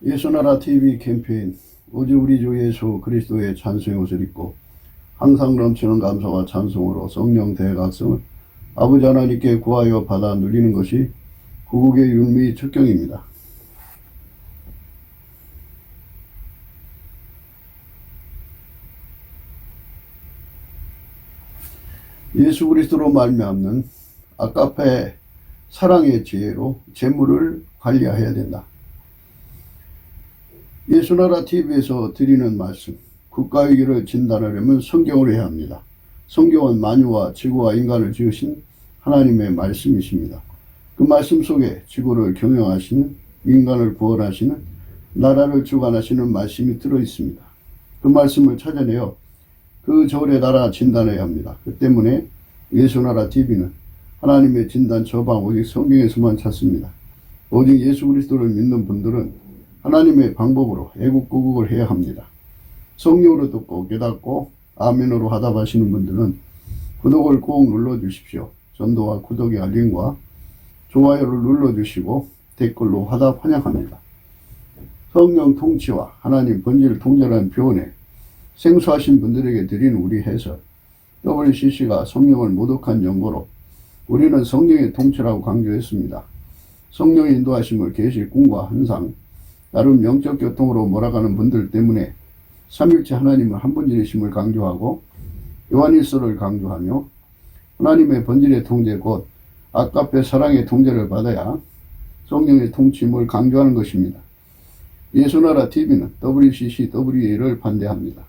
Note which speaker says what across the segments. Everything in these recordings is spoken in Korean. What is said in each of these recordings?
Speaker 1: 예수나라 TV 캠페인 오직 우리 주 예수 그리스도의 찬송의 옷을 입고 항상 넘치는 감사와 찬송으로 성령 대각성을 아버지 하나님께 구하여 받아 누리는 것이 구국의 율미 척경입니다. 예수 그리스도로 말미암는 아까페 사랑의 지혜로 재물을 관리해야 된다. 예수나라 TV에서 드리는 말씀, 국가위기를 진단하려면 성경을 해야 합니다. 성경은 만유와 지구와 인간을 지으신 하나님의 말씀이십니다. 그 말씀 속에 지구를 경영하시는, 인간을 구원하시는, 나라를 주관하시는 말씀이 들어있습니다. 그 말씀을 찾아내어 그 저울의 나라 진단해야 합니다. 그 때문에 예수나라 TV는 하나님의 진단 처방 오직 성경에서만 찾습니다. 오직 예수 그리스도를 믿는 분들은 하나님의 방법으로 애국구국을 해야 합니다. 성령으로 듣고 깨닫고 아멘으로 화답하시는 분들은 구독을 꼭 눌러주십시오. 전도와 구독의 알림과 좋아요를 눌러주시고 댓글로 화답 환영합니다. 성령 통치와 하나님 본질 통제라는 표현에 생소하신 분들에게 드리는 우리 해설, WCC가 성령을 모독한 연고로 우리는 성령의 통치라고 강조했습니다. 성령의 인도하심을 계실 꿈과 환상, 나름 영적 교통으로 몰아가는 분들 때문에 삼일체 하나님은 한 분이심을 강조하고 요한일서를 강조하며 하나님의 본질의 통제 곧 아까페 사랑의 통제를 받아야 성령의 통치임을 강조하는 것입니다. 예수나라 TV는 WCCWA를 반대합니다.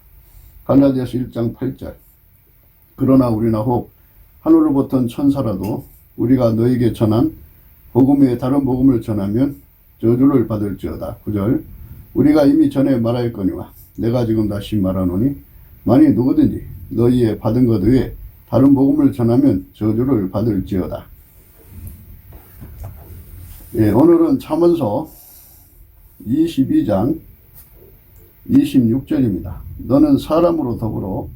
Speaker 1: 갈라디아서 1장 8절 그러나 우리나 혹 하늘로부터 천사라도 우리가 너에게 전한 복음 외에 다른 복음을 전하면 저주를 받을지어다. 9절 우리가 이미 전에 말하였거니와 내가 지금 다시 말하노니 만일 누구든지 너희의 받은 것 외에 다른 복음을 전하면 저주를 받을지어다. 오늘은 잠언서 22장 26절입니다. 너는 사람으로 더불어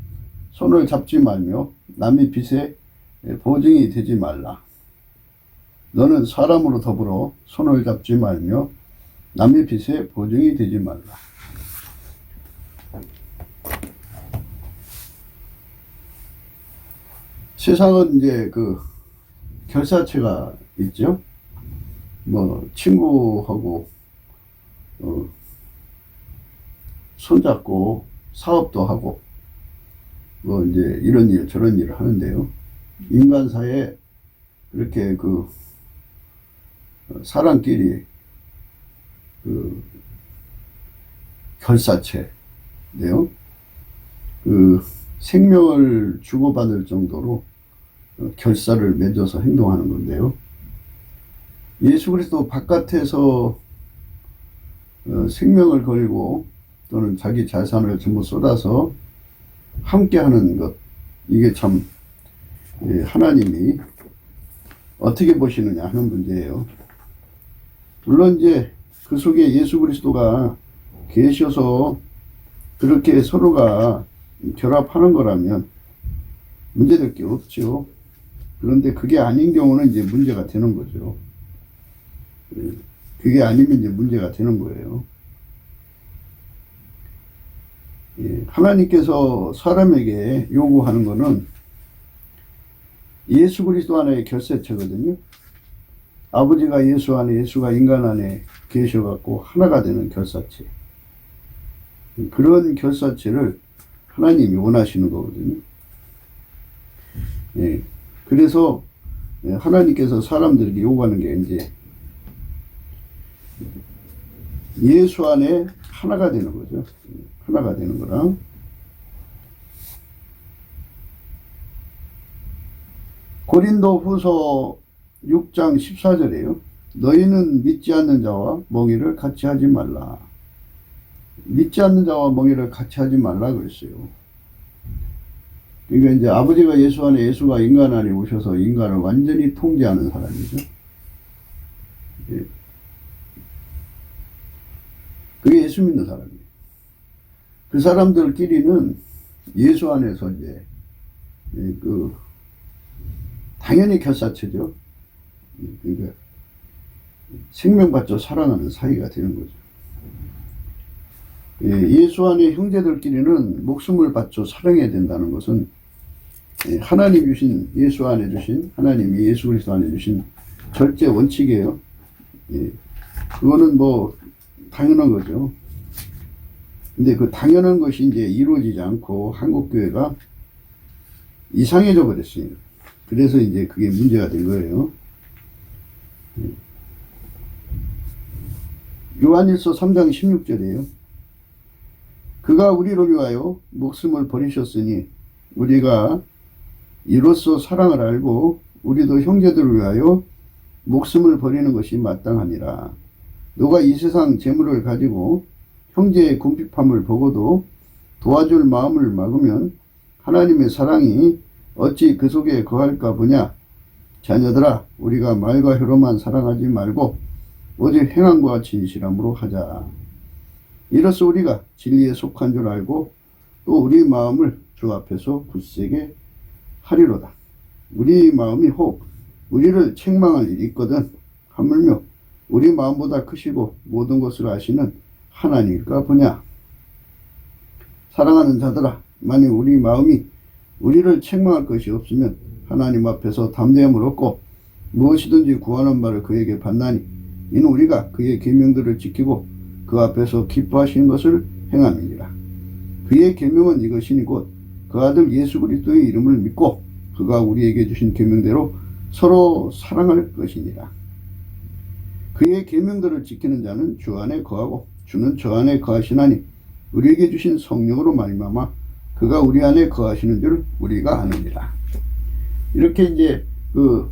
Speaker 1: 손을 잡지 말며 남의 빚에 보증이 되지 말라. 너는 사람으로 더불어 손을 잡지 말며 남의 빚에 보증이 되지 말라. 세상은 이제 그 결사체가 있죠. 뭐 친구하고 손잡고 사업도 하고 뭐 이제 이런 일 저런 일을 하는데요. 인간사에 이렇게 그 사람끼리 그 결사체인데요. 그 생명을 주고받을 정도로 결사를 맺어서 행동하는 건데요. 예수 그리스도 바깥에서 생명을 걸고 또는 자기 재산을 전부 쏟아서 함께하는 것, 이게 참 하나님이 어떻게 보시느냐 하는 문제예요. 물론 이제 그 속에 예수 그리스도가 계셔서 그렇게 서로가 결합하는 거라면 문제될 게 없죠. 그런데 그게 아닌 경우는 이제 문제가 되는 거죠. 그게 아니면 이제 문제가 되는 거예요. 하나님께서 사람에게 요구하는 거는 예수 그리스도 안에 결세체거든요. 아버지가 예수 안에, 예수가 인간 안에 계셔갖고 하나가 되는 결사체. 그런 결사체를 하나님이 원하시는 거거든요. 그래서 하나님께서 사람들에게 요구하는 게 이제 예수 안에 하나가 되는 거죠. 하나가 되는 거랑 고린도 후서 6장 14절이에요. 너희는 믿지 않는 자와 멍에를 같이 하지 말라. 믿지 않는 자와 멍에를 같이 하지 말라 그랬어요. 그러니까 이제 아버지가 예수 안에, 예수가 인간 안에 오셔서 인간을 완전히 통제하는 사람이죠. 그게 예수 믿는 사람이에요. 그 사람들끼리는 예수 안에서 이제 당연히 결사체죠. 그러니까 생명받죠. 사랑하는 사이가 되는 거죠. 예수 안의 형제들끼리는 목숨을 바쳐 사랑해야 된다는 것은 하나님 주신 예수 안에 주신 하나님이 예수 그리스도 안에 주신 절제 원칙이에요. 그거는 뭐 당연한 거죠. 근데 그 당연한 것이 이제 이루어지지 않고 한국교회가 이상해져 버렸어요. 그래서 이제 그게 문제가 된 거예요. 요한일서 3장 16절이에요. 그가 우리를 위하여 목숨을 버리셨으니 우리가 이로써 사랑을 알고 우리도 형제들을 위하여 목숨을 버리는 것이 마땅하니라. 너가 이 세상 재물을 가지고 형제의 궁핍함을 보고도 도와줄 마음을 막으면 하나님의 사랑이 어찌 그 속에 거할까 보냐. 자녀들아, 우리가 말과 혀로만 사랑하지 말고 오직 행함과 진실함으로 하자. 이로써 우리가 진리에 속한 줄 알고 또 우리 마음을 주 앞에서 굳세게 하리로다. 우리 마음이 혹 우리를 책망할 일이 있거든 하물며 우리 마음보다 크시고 모든 것을 아시는 하나님일까 보냐. 사랑하는 자들아, 만일 우리 마음이 우리를 책망할 것이 없으면 하나님 앞에서 담대함을 얻고 무엇이든지 구하는 바를 그에게 받나니 이는 우리가 그의 계명들을 지키고 그 앞에서 기뻐하시는 것을 행함이니라. 그의 계명은 이것이니 곧 그 아들 예수 그리스도의 이름을 믿고 그가 우리에게 주신 계명대로 서로 사랑할 것이니라. 그의 계명들을 지키는 자는 주 안에 거하고 주는 저 안에 거하시나니 우리에게 주신 성령으로 말미암아 그가 우리 안에 거하시는 줄 우리가 아느니라. 이렇게 이제 그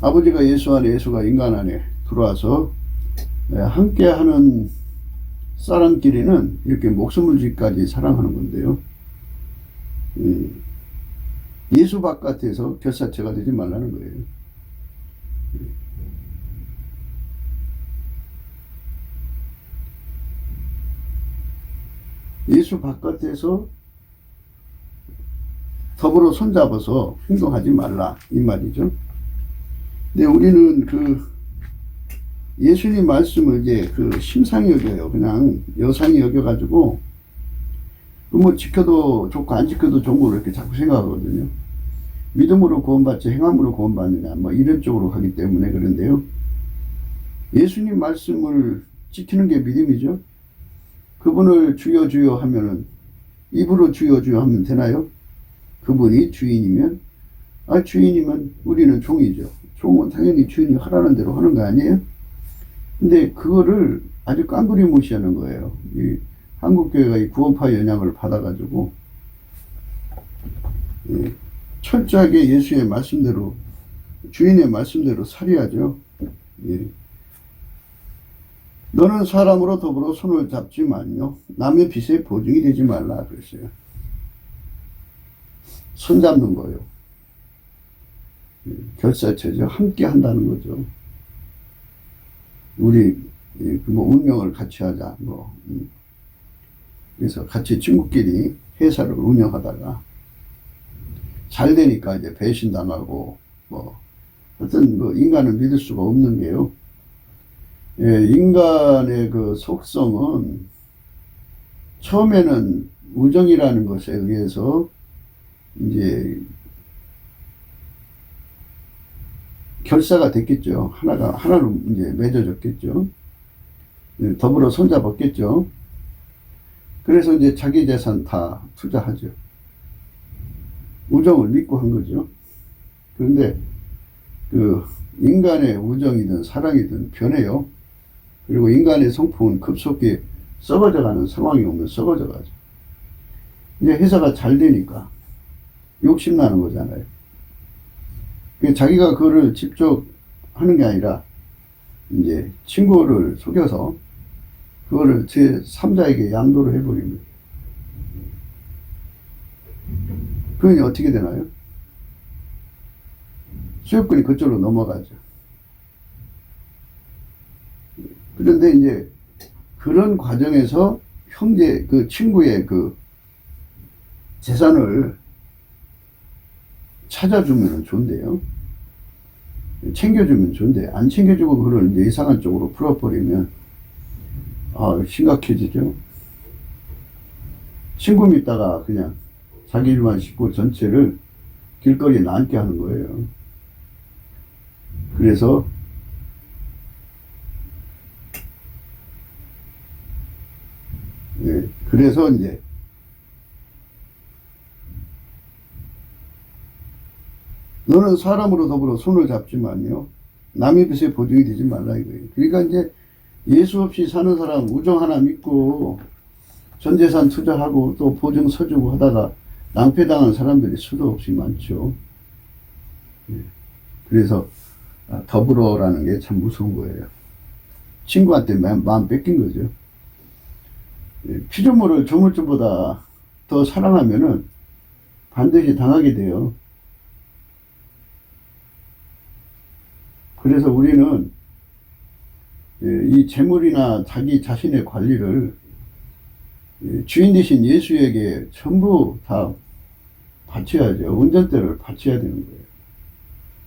Speaker 1: 아버지가 예수 안에 예수가 인간 안에 들어와서 함께하는 사람끼리는 이렇게 목숨을 지기까지 사랑하는 건데요. 예수 바깥에서 결사체가 되지 말라는 거예요. 예수 바깥에서 더불어 손잡아서 행동하지 말라 이 말이죠. 근데 우리는 그 예수님 말씀을 이제 그 심상히 여겨요. 그냥 여상히 여겨가지고 그 뭐 지켜도 좋고 안 지켜도 좋은 걸 이렇게 자꾸 생각하거든요. 믿음으로 구원받지 행함으로 구원받느냐 뭐 이런 쪽으로 가기 때문에 그런데요. 예수님 말씀을 지키는 게 믿음이죠. 그분을 주여 주여 하면은 입으로 주여 주여 하면 되나요? 그분이 주인이면 주인이면 우리는 종이죠. 종은 당연히 주인이 하라는 대로 하는 거 아니에요? 근데 그거를 아주 깡그리 무시하는 거예요. 이 한국교회가 이 구원파 영향을 받아가지고 철저하게 예수의 말씀대로 주인의 말씀대로 살아야죠. 너는 사람으로 더불어 손을 잡지만요 남의 빚에 보증이 되지 말라 그랬어요. 손 잡는 거예요. 결사체죠. 함께 한다는 거죠. 우리 뭐 운명을 같이 하자. 그래서 같이 친구끼리 회사를 운영하다가 잘 되니까 이제 배신당하고 하여튼 인간을 믿을 수가 없는 게요. 인간의 그 속성은 처음에는 우정이라는 것에 의해서 이제 결사가 됐겠죠. 하나로 이제 맺어졌겠죠. 더불어 손잡았겠죠. 그래서 이제 자기 재산 다 투자하죠. 우정을 믿고 한 거죠. 그런데 그 인간의 우정이든 사랑이든 변해요. 그리고 인간의 성품은 급속히 썩어져가는 상황이 오면 썩어져가죠. 이제 회사가 잘 되니까 욕심나는 거잖아요. 자기가 그거를 직접 하는 게 아니라 이제 친구를 속여서 그거를 제3자에게 양도를 해버리면 그러니 어떻게 되나요? 소유권이 그쪽으로 넘어가죠. 그런데 이제 그런 과정에서 그 친구의 그 재산을 찾아주면 좋은데요. 챙겨주면 좋은데, 안 챙겨주고 그걸 이제 이상한 쪽으로 풀어버리면, 심각해지죠. 친구 믿다가 그냥 자기 일만 싣고 전체를 길거리에 나앉게 하는 거예요. 그래서 그래서 이제 너는 사람으로 더불어 손을 잡지만요 남의 빚에 보증이 되지 말라 이거예요. 그러니까 이제 예수 없이 사는 사람 우정 하나 믿고 전 재산 투자하고 또 보증 서주고 하다가 낭패당한 사람들이 수도 없이 많죠. 그래서 더불어라는 게 참 무서운 거예요. 친구한테 마음 뺏긴 거죠. 피조물을 조물주보다 더 사랑하면은 반드시 당하게 돼요. 그래서 우리는 이 재물이나 자기 자신의 관리를 주인 되신 예수에게 전부 다 바쳐야죠. 운전대를 바쳐야 되는 거예요.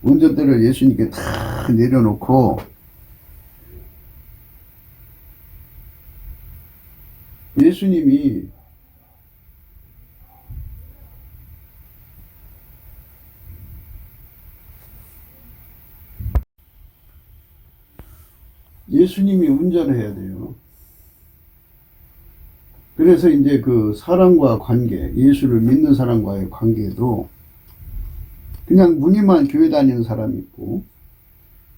Speaker 1: 운전대를 예수님께 다 내려놓고 예수님이 운전을 해야 돼요. 그래서 이제 그 사람과 관계, 예수를 믿는 사람과의 관계도 그냥 무늬만 교회 다니는 사람이 있고,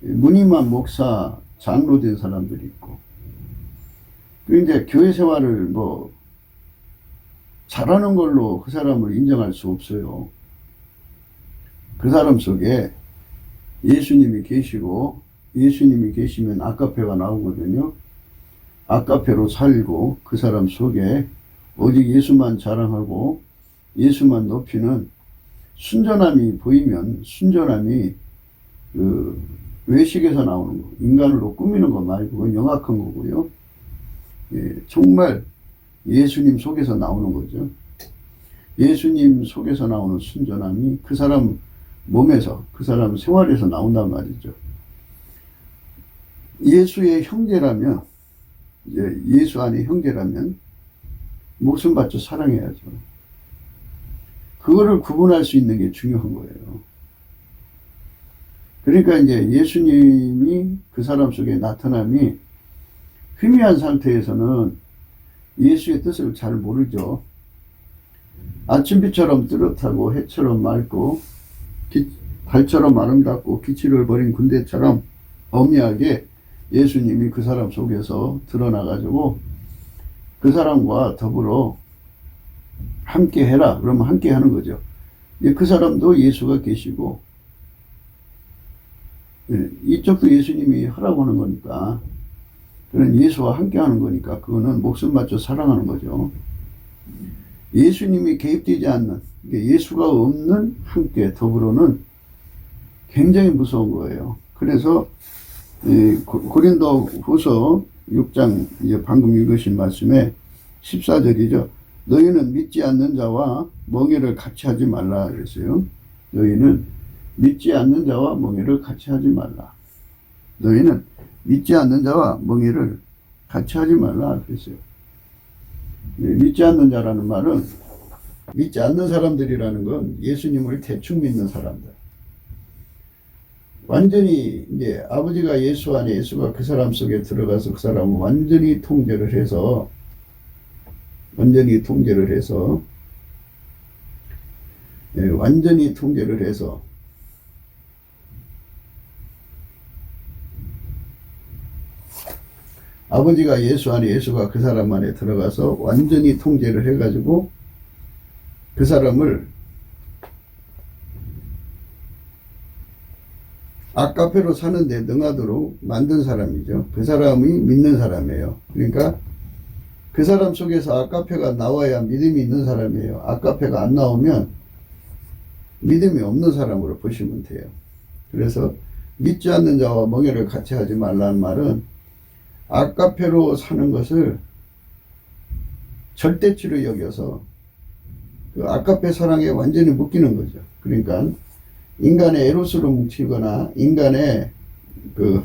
Speaker 1: 무늬만 목사, 장로 된 사람들이 있고, 그리고 이제 교회 생활을 뭐 잘하는 걸로 그 사람을 인정할 수 없어요. 그 사람 속에 예수님이 계시고, 예수님이 계시면 아까페가 나오거든요. 아까페로 살고 그 사람 속에 오직 예수만 자랑하고 예수만 높이는 순전함이 보이면 순전함이 그 외식에서 나오는 거, 인간으로 꾸미는 거 말고 영악한 거고요. 정말 예수님 속에서 나오는 거죠. 예수님 속에서 나오는 순전함이 그 사람 몸에서, 그 사람 생활에서 나온단 말이죠. 예수의 형제라면, 예수 안에 형제라면 목숨 바쳐 사랑해야죠. 그거를 구분할 수 있는 게 중요한 거예요. 그러니까 이제 예수님이 그 사람 속에 나타남이 희미한 상태에서는 예수의 뜻을 잘 모르죠. 아침비처럼 뚜렷하고 해처럼 맑고 달처럼 아름답고 기치를 버린 군대처럼 엄미하게 예수님이 그 사람 속에서 드러나가지고 그 사람과 더불어 함께 해라. 그러면 함께 하는 거죠. 그 사람도 예수가 계시고 이쪽도 예수님이 하라고 하는 거니까 그는 예수와 함께 하는 거니까 그거는 목숨 바쳐 사랑하는 거죠. 예수님이 개입되지 않는 예수가 없는 함께 더불어는 굉장히 무서운 거예요. 그래서 고린도 후서 6장 이제 방금 읽으신 말씀에 14절이죠. 너희는 믿지 않는 자와 멍에를 같이 하지 말라 그랬어요. 너희는 믿지 않는 자와 멍에를 같이 하지 말라. 너희는 믿지 않는 자와 멍에를 같이 하지 말라 그랬어요. 믿지 않는 자라는 말은 믿지 않는 사람들이라는 건 예수님을 대충 믿는 사람들. 완전히 이제 아버지가 예수 안에 예수가 그 사람 속에 들어가서 그 사람을 완전히 통제를 해서 완전히 통제를 해서 아버지가 예수 안에 예수가 그 사람 안에 들어가서 완전히 통제를 해가지고 그 사람을 아카페로 사는데 능하도록 만든 사람이죠. 그 사람이 믿는 사람이에요. 그러니까 그 사람 속에서 아카페가 나와야 믿음이 있는 사람이에요. 아카페가 안 나오면 믿음이 없는 사람으로 보시면 돼요. 그래서 믿지 않는 자와 멍에를 같이 하지 말라는 말은 아카페로 사는 것을 절대치로 여겨서 그 아카페 사랑에 완전히 묶이는 거죠. 그러니까 인간의 에로스로 뭉치거나 인간의 그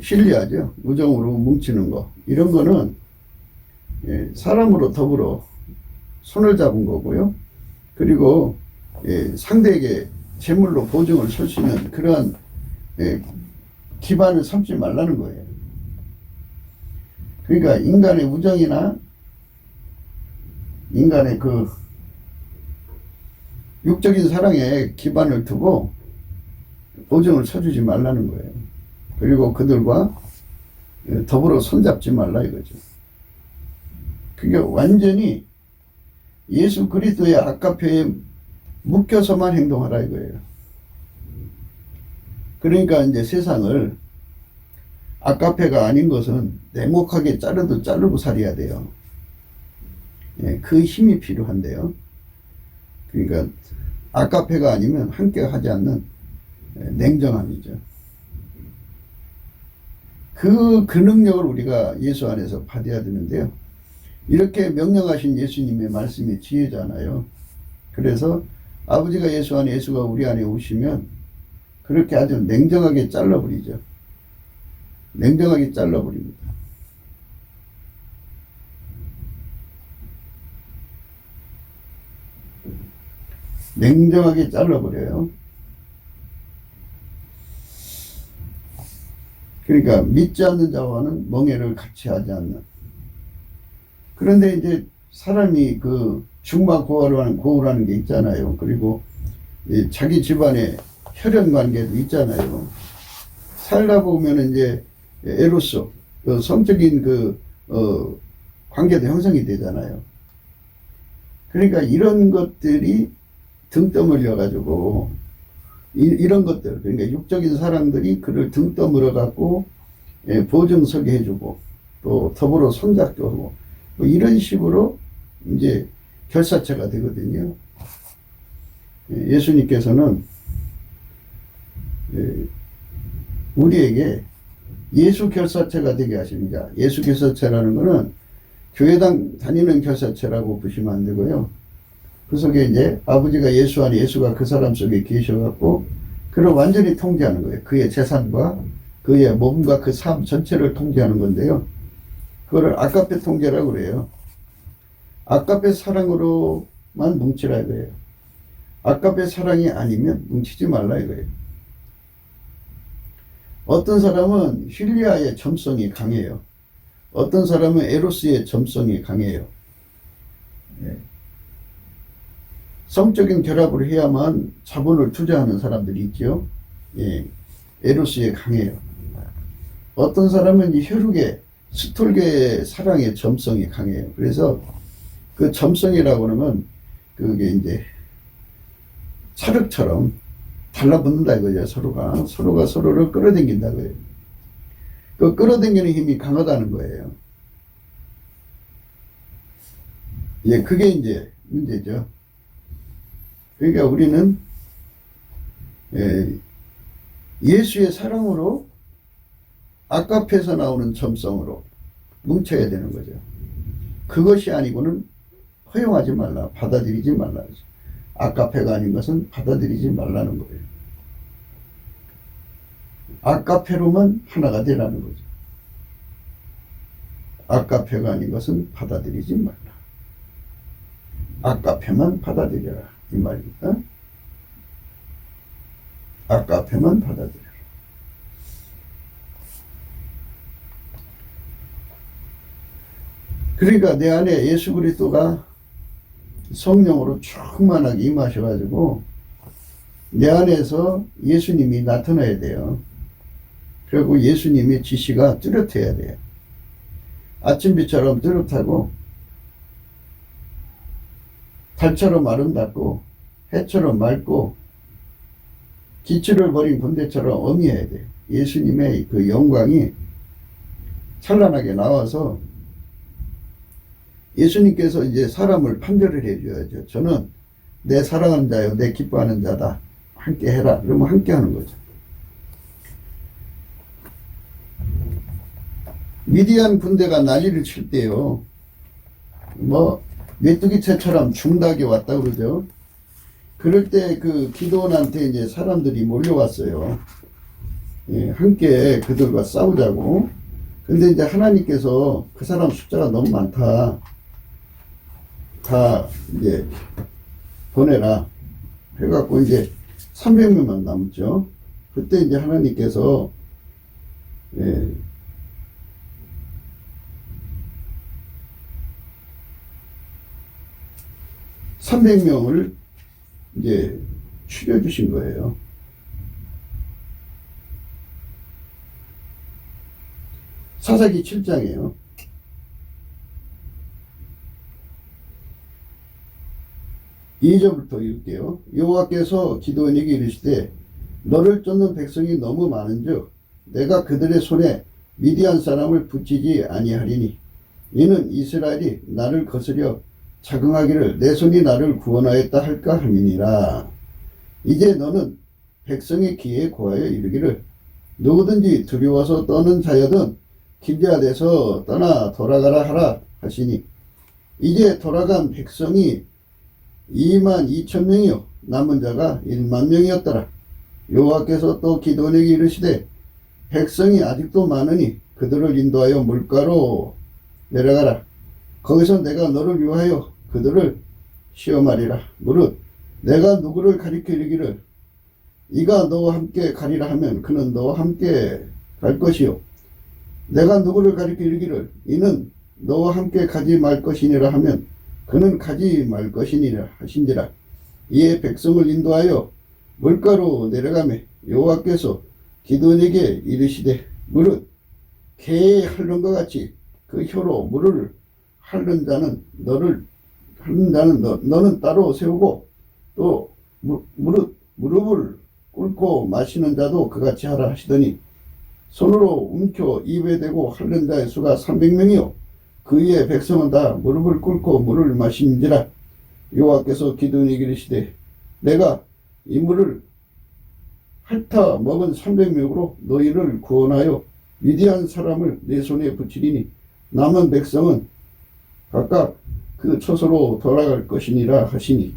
Speaker 1: 실리아죠. 우정으로 뭉치는 거. 이런 거는 사람으로 더불어 손을 잡은 거고요. 그리고 상대에게 제물로 보증을 설 수 있는 그러한 기반을 삼지 말라는 거예요. 그러니까 인간의 우정이나 인간의 그 육적인 사랑에 기반을 두고 보증을 서주지 말라는 거예요. 그리고 그들과 더불어 손잡지 말라 이거죠. 그게 완전히 예수 그리스도의 아까페에 묶여서만 행동하라 이거예요. 그러니까 이제 세상을 아까페가 아닌 것은 냉혹하게 자르도 자르고 살아야 돼요. 그 힘이 필요한데요. 그러니까 아까페가 아니면 함께 하지 않는 냉정함이죠. 그 능력을 우리가 예수 안에서 받아야 되는데요. 이렇게 명령하신 예수님의 말씀이 지혜잖아요. 그래서 아버지가 예수 안에, 예수가 우리 안에 오시면 그렇게 아주 냉정하게 잘라버리죠. 냉정하게 잘라버립니다. 냉정하게 잘라버려요. 그러니까 믿지 않는 자와는 멍에를 같이 하지 않는. 그런데 이제 사람이 그 중마고우라는 게 있잖아요. 그리고 자기 집안에 혈연 관계도 있잖아요. 살다 보면 이제 에로스, 성적인 관계도 형성이 되잖아요. 그러니까 이런 것들이 등 떠밀려 가지고 이런 것들, 그러니까 육적인 사람들이 그를 등 떠밀어 갖고 보증서게 해주고 또 더불어 손잡고 하고 뭐 이런 식으로 이제 결사체가 되거든요. 예수님께서는 우리에게 예수 결사체가 되게 하십니다. 예수 결사체라는 것은 교회당 다니는 결사체라고 보시면 안 되고요. 그 속에 이제 아버지가 예수 안에, 예수가 그 사람 속에 계셔갖고 그를 완전히 통제하는 거예요. 그의 재산과 그의 몸과 그 삶 전체를 통제하는 건데요. 그거를 아까페 통제라고 그래요. 아까페 사랑으로만 뭉치라 이거예요. 아까페 사랑이 아니면 뭉치지 말라 이거예요. 어떤 사람은 힐리아의 점성이 강해요. 어떤 사람은 에로스의 점성이 강해요. 성적인 결합을 해야만 자본을 투자하는 사람들이 있죠. 에로스에 강해요. 어떤 사람은 이 혈육의 스톨게의 사랑의 점성이 강해요. 그래서 그 점성이라고 그러면 그게 이제 찰흙처럼 달라붙는다 이거죠. 서로가 서로를 끌어당긴다고요. 그 끌어당기는 힘이 강하다는 거예요. 그게 이제 문제죠. 그러니까 우리는 예수의 사랑으로 아까페에서 나오는 점성으로 뭉쳐야 되는 거죠. 그것이 아니고는 허용하지 말라, 받아들이지 말라. 아까페가 아닌 것은 받아들이지 말라는 거예요. 아까페로만 하나가 되라는 거죠. 아까페가 아닌 것은 받아들이지 말라. 아까페만 받아들여라. 이 말입니다. 아까페만 받아들여라. 그러니까 내 안에 예수 그리스도가 성령으로 충만하게 임하셔가지고 내 안에서 예수님이 나타나야 돼요. 그리고 예수님의 지시가 뚜렷해야 돼요. 아침비처럼 뚜렷하고 달처럼 아름답고 해처럼 맑고 기출을 벌인 군대처럼 어미해야 돼요. 예수님의 그 영광이 찬란하게 나와서 예수님께서 이제 사람을 판별을 해줘야죠. 저는 내 사랑하는 자요, 내 기뻐하는 자다. 함께 해라. 그러면 함께 하는 거죠. 미디안 군대가 난리를 칠 때요. 메뚜기채처럼 중닭이 왔다 그러죠. 그럴 때 그 기드온한테 이제 사람들이 몰려왔어요. 함께 그들과 싸우자고. 근데 이제 하나님께서 그 사람 숫자가 너무 많다. 다 이제 보내라. 해갖고 이제 300명만 남죠. 그때 이제 하나님께서 300명을 이제 추려주신 거예요. 사사기 7장이에요. 2절부터 읽을게요. 여호와께서 기드온에게 이르시되 너를 쫓는 백성이 너무 많은즉 내가 그들의 손에 미디안 사람을 붙이지 아니하리니 이는 이스라엘이 나를 거스려 자긍하기를 내 손이 나를 구원하였다 할까 함이니라. 이제 너는 백성의 귀에 고하여 이르기를 누구든지 두려워서 떠는 자여든 길앗에서 떠나 돌아가라 하라 하시니 이제 돌아간 백성이 22,000명이요 남은 자가 10,000명이었더라. 여호와께서 또 기드온에게 이르시되 백성이 아직도 많으니 그들을 인도하여 물가로 내려가라. 거기서 내가 너를 위하여 그들을 시험하리라. 무릇 내가 누구를 가리켜 이르기를 이가 너와 함께 가리라 하면 그는 너와 함께 갈 것이요 내가 누구를 가리켜 이르기를 이는 너와 함께 가지 말 것이니라 하면 그는 가지 말 것이니라 하신지라. 이에 백성을 인도하여 물가로 내려가매 여호와께서 기드온에게 이르시되 무릇 개의 핥는과 같이 그 혀로 물을 핥는 자는 너는 따로 세우고 또 무릎을 꿇고 마시는 자도 그같이 하라 하시더니 손으로 움켜 입에 대고 핥는 자의 수가 300명이요 그 위에 백성은 다 무릎을 꿇고 물을 마신지라. 여호와께서 기드온에게 이르시되 내가 이 물을 핥아 먹은 300명으로 너희를 구원하여 위대한 사람을 내 손에 붙이리니 남은 백성은 각각 그 처소로 돌아갈 것이니라 하시니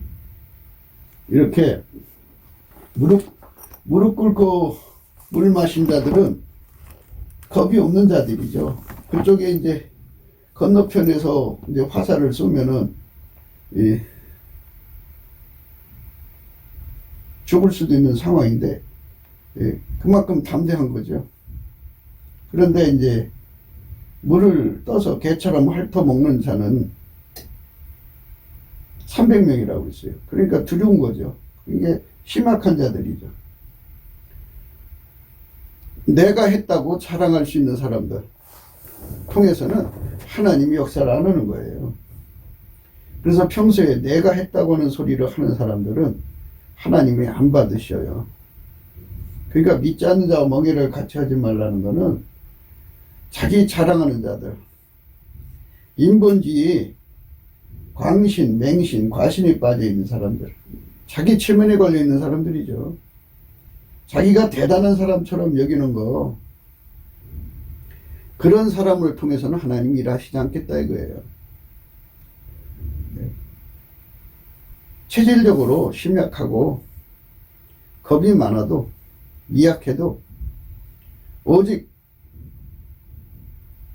Speaker 1: 이렇게 무릎 꿇고 물 마신 자들은 겁이 없는 자들이죠. 그쪽에 이제 건너편에서 이제 화살을 쏘면은 죽을 수도 있는 상황인데 그만큼 담대한 거죠. 그런데 이제 물을 떠서 개처럼 핥아 먹는 자는 300명이라고 있어요. 그러니까 두려운 거죠. 이게 심악한 자들이죠. 내가 했다고 자랑할 수 있는 사람들 통해서는 하나님이 역사를 안 하는 거예요. 그래서 평소에 내가 했다고 하는 소리를 하는 사람들은 하나님이 안 받으셔요. 그러니까 믿지 않는 자와 멍에를 같이 하지 말라는 거는 자기 자랑하는 자들, 인본주의, 광신, 맹신, 과신에 빠져 있는 사람들, 자기 체면에 걸려 있는 사람들이죠. 자기가 대단한 사람처럼 여기는 거, 그런 사람을 통해서는 하나님이 일하시지 않겠다 이거예요. 체질적으로 심약하고 겁이 많아도 미약해도 오직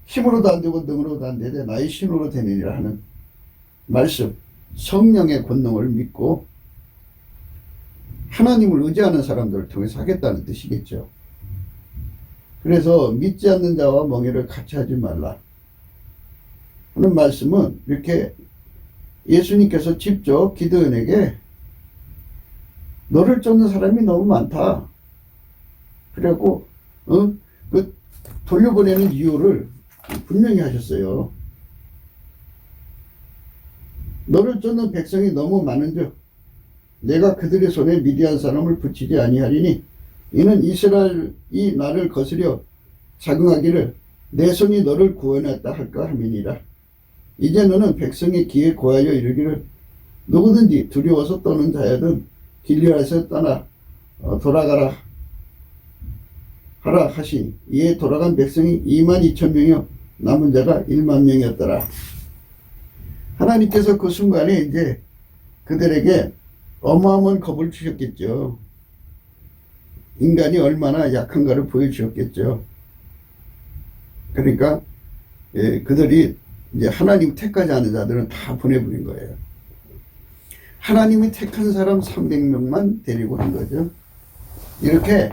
Speaker 1: 힘으로도 안 되고 능으로도 안 되되 나의 신으로 되느니라 하는 말씀, 성령의 권능을 믿고 하나님을 의지하는 사람들을 통해서 하겠다는 뜻이겠죠. 그래서 믿지 않는 자와 멍에를 같이 하지 말라 하는 말씀은 이렇게 예수님께서 직접 기드온에게 너를 쫓는 사람이 너무 많다. 그래갖고 그 돌려보내는 이유를 분명히 하셨어요. 너를 쫓는 백성이 너무 많은즉 내가 그들의 손에 미디안 사람을 붙이지 아니하리니 이는 이스라엘이 나를 거스려 자긍하기를 내 손이 너를 구원했다 할까 함이니라. 이제 너는 백성의 귀에 고하여 이르기를 누구든지 두려워서 떠는 자여든 길앗에서 떠나 돌아가라 하라 하시니 이에 돌아간 백성이 22,000명이요 남은 자가 10,000명이었더라. 하나님께서 그 순간에 이제 그들에게 어마어마한 겁을 주셨겠죠. 인간이 얼마나 약한가를 보여주셨겠죠. 그러니까 그들이 이제 하나님 택하지 않은 자들은 다 보내버린 거예요. 하나님이 택한 사람 300명만 데리고 한 거죠. 이렇게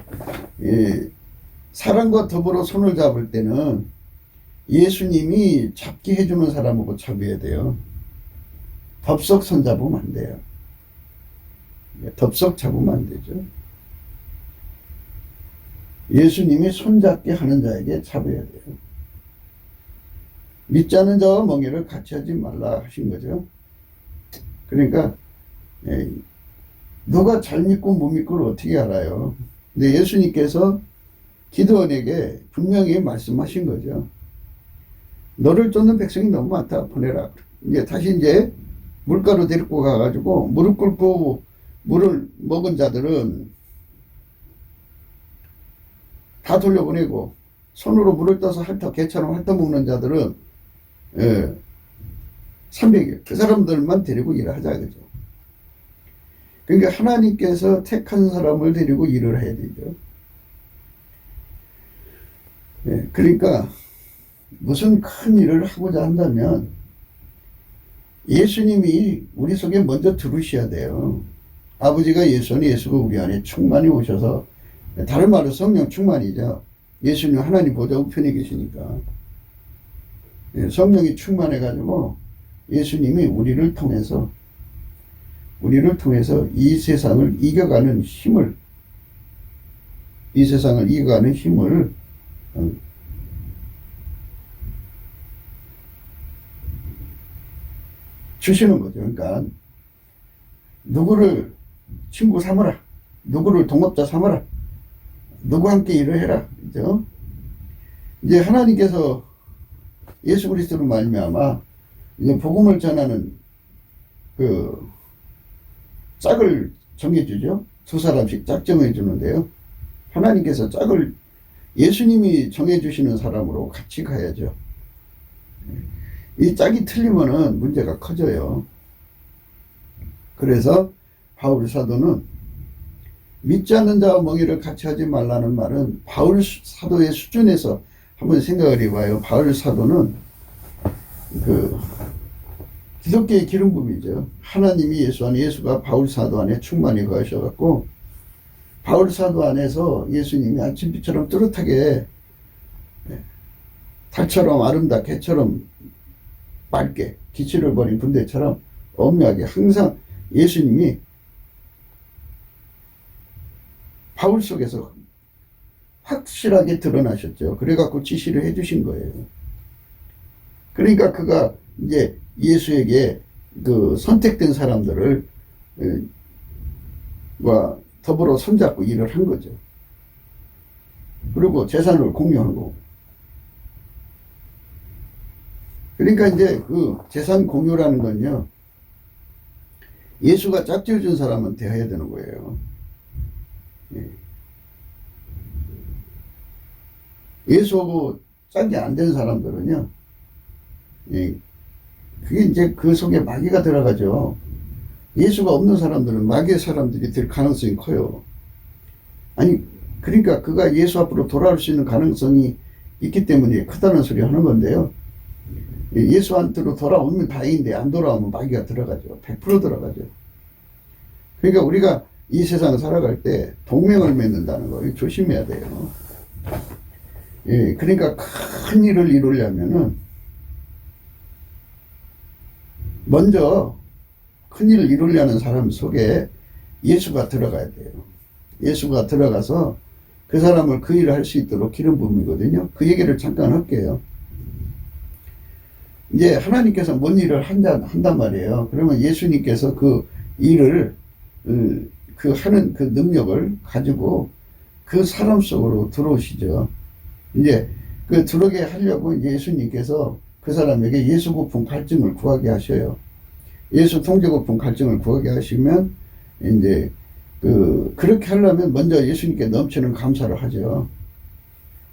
Speaker 1: 사람과 더불어 손을 잡을 때는 예수님이 잡게 해주는 사람하고 잡아야 돼요. 덥석 손 잡으면 안 돼요. 덥석 잡으면 안 되죠. 예수님이 손잡게 하는 자에게 잡아야 돼요. 믿지 않는 자와 멍에를 같이 하지 말라 하신 거죠. 그러니까 누가 잘 믿고 못 믿고를 어떻게 알아요? 근데 예수님께서 기드온에게 분명히 말씀하신 거죠. 너를 쫓는 백성이 너무 많다. 보내라. 다시 물가로 데리고 가가지고 무릎 꿇고 물을 먹은 자들은 다 돌려보내고, 손으로 물을 떠서 개처럼 핥아먹는 자들은 300여. 그 사람들만 데리고 일을 하자, 그죠. 그러니까 하나님께서 택한 사람을 데리고 일을 해야 되죠. 그러니까 무슨 큰 일을 하고자 한다면 예수님이 우리 속에 먼저 들으셔야 돼요. 아버지가 예수는 예수가 우리 안에 충만히 오셔서, 다른 말로 성령 충만이죠. 예수님 하나님 보좌 우편에 계시니까 성령이 충만해가지고 예수님이 우리를 통해서 이 세상을 이겨가는 힘을 주시는 거죠. 그러니까 누구를 친구 삼아라, 누구를 동업자 삼아라, 누구와 함께 일을 해라. 그죠? 이제 하나님께서 예수 그리스도로 말미암아 이제 복음을 전하는 그 짝을 정해주죠. 2사람씩 짝 정해주는데요. 하나님께서 짝을 예수님이 정해주시는 사람으로 같이 가야죠. 이 짝이 틀리면은 문제가 커져요. 그래서 바울 사도는 믿지 않는 자와 멍에를 같이 하지 말라는 말은 바울 사도의 수준에서 한번 생각을 해봐요. 바울 사도는 기독교의 기름부음이죠. 하나님이 예수 안에, 예수가 바울 사도 안에 충만히 거하셔갖고 바울 사도 안에서 예수님이 아침빛처럼 뚜렷하게, 달처럼 아름답게, 해처럼 맑게, 기치를 버린 군대처럼 엄밀하게 항상 예수님이 바울 속에서 확실하게 드러나셨죠. 그래갖고 지시를 해주신 거예요. 그러니까 그가 이제 예수에게 그 선택된 사람들을 와 더불어 손잡고 일을 한 거죠. 그리고 재산을 공유한 거고. 그러니까 이제 그 재산 공유라는 건요, 예수가 짝지어준 사람한테 해야 되는 거예요. 예수하고 짝이 안 된 사람들은요, 그게 이제 그 속에 마귀가 들어가죠. 예수가 없는 사람들은 마귀의 사람들이 될 가능성이 커요. 아니, 그러니까 그가 예수 앞으로 돌아올 수 있는 가능성이 있기 때문에 크다는 소리 하는 건데요. 예수한테로 돌아오면 다행인데 안 돌아오면 마귀가 들어가죠. 100% 들어가죠. 그러니까 우리가 이 세상을 살아갈 때 동맹을 맺는다는 거 조심해야 돼요. 그러니까 큰 일을 이루려면은 먼저 큰 일을 이루려는 사람 속에 예수가 들어가야 돼요. 예수가 들어가서 그 사람을 그 일을 할 수 있도록 기름 부음이거든요. 그 얘기를 잠깐 할게요. 이제 하나님께서 뭔 일을 한단 말이에요. 그러면 예수님께서 그 일을, 하는 그 능력을 가지고 그 사람 속으로 들어오시죠. 이제 그 들어오게 하려고 이제 예수님께서 그 사람에게 예수 고품 갈증을 구하게 하셔요. 예수 통제 고품 갈증을 구하게 하시면 이제 그렇게 하려면 먼저 예수님께 넘치는 감사를 하죠.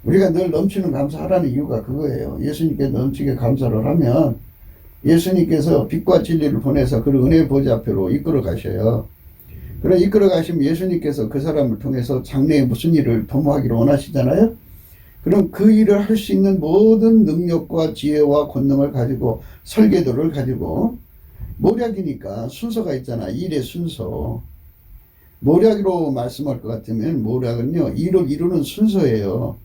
Speaker 1: 우리가 늘 넘치는 감사하라는 이유가 그거예요. 예수님께 넘치게 감사를 하면 예수님께서 빛과 진리를 보내서 그 은혜의 보좌 앞으로 이끌어 가셔요. 그래 이끌어 가시면 예수님께서 그 사람을 통해서 장래에 무슨 일을 도모하기를 원하시잖아요. 그럼 그 일을 할 수 있는 모든 능력과 지혜와 권능을 가지고 설계도를 가지고 모략이니까 순서가 있잖아. 일의 순서. 모략으로 말씀할 것 같으면 모략은요, 일을 이루는 순서예요.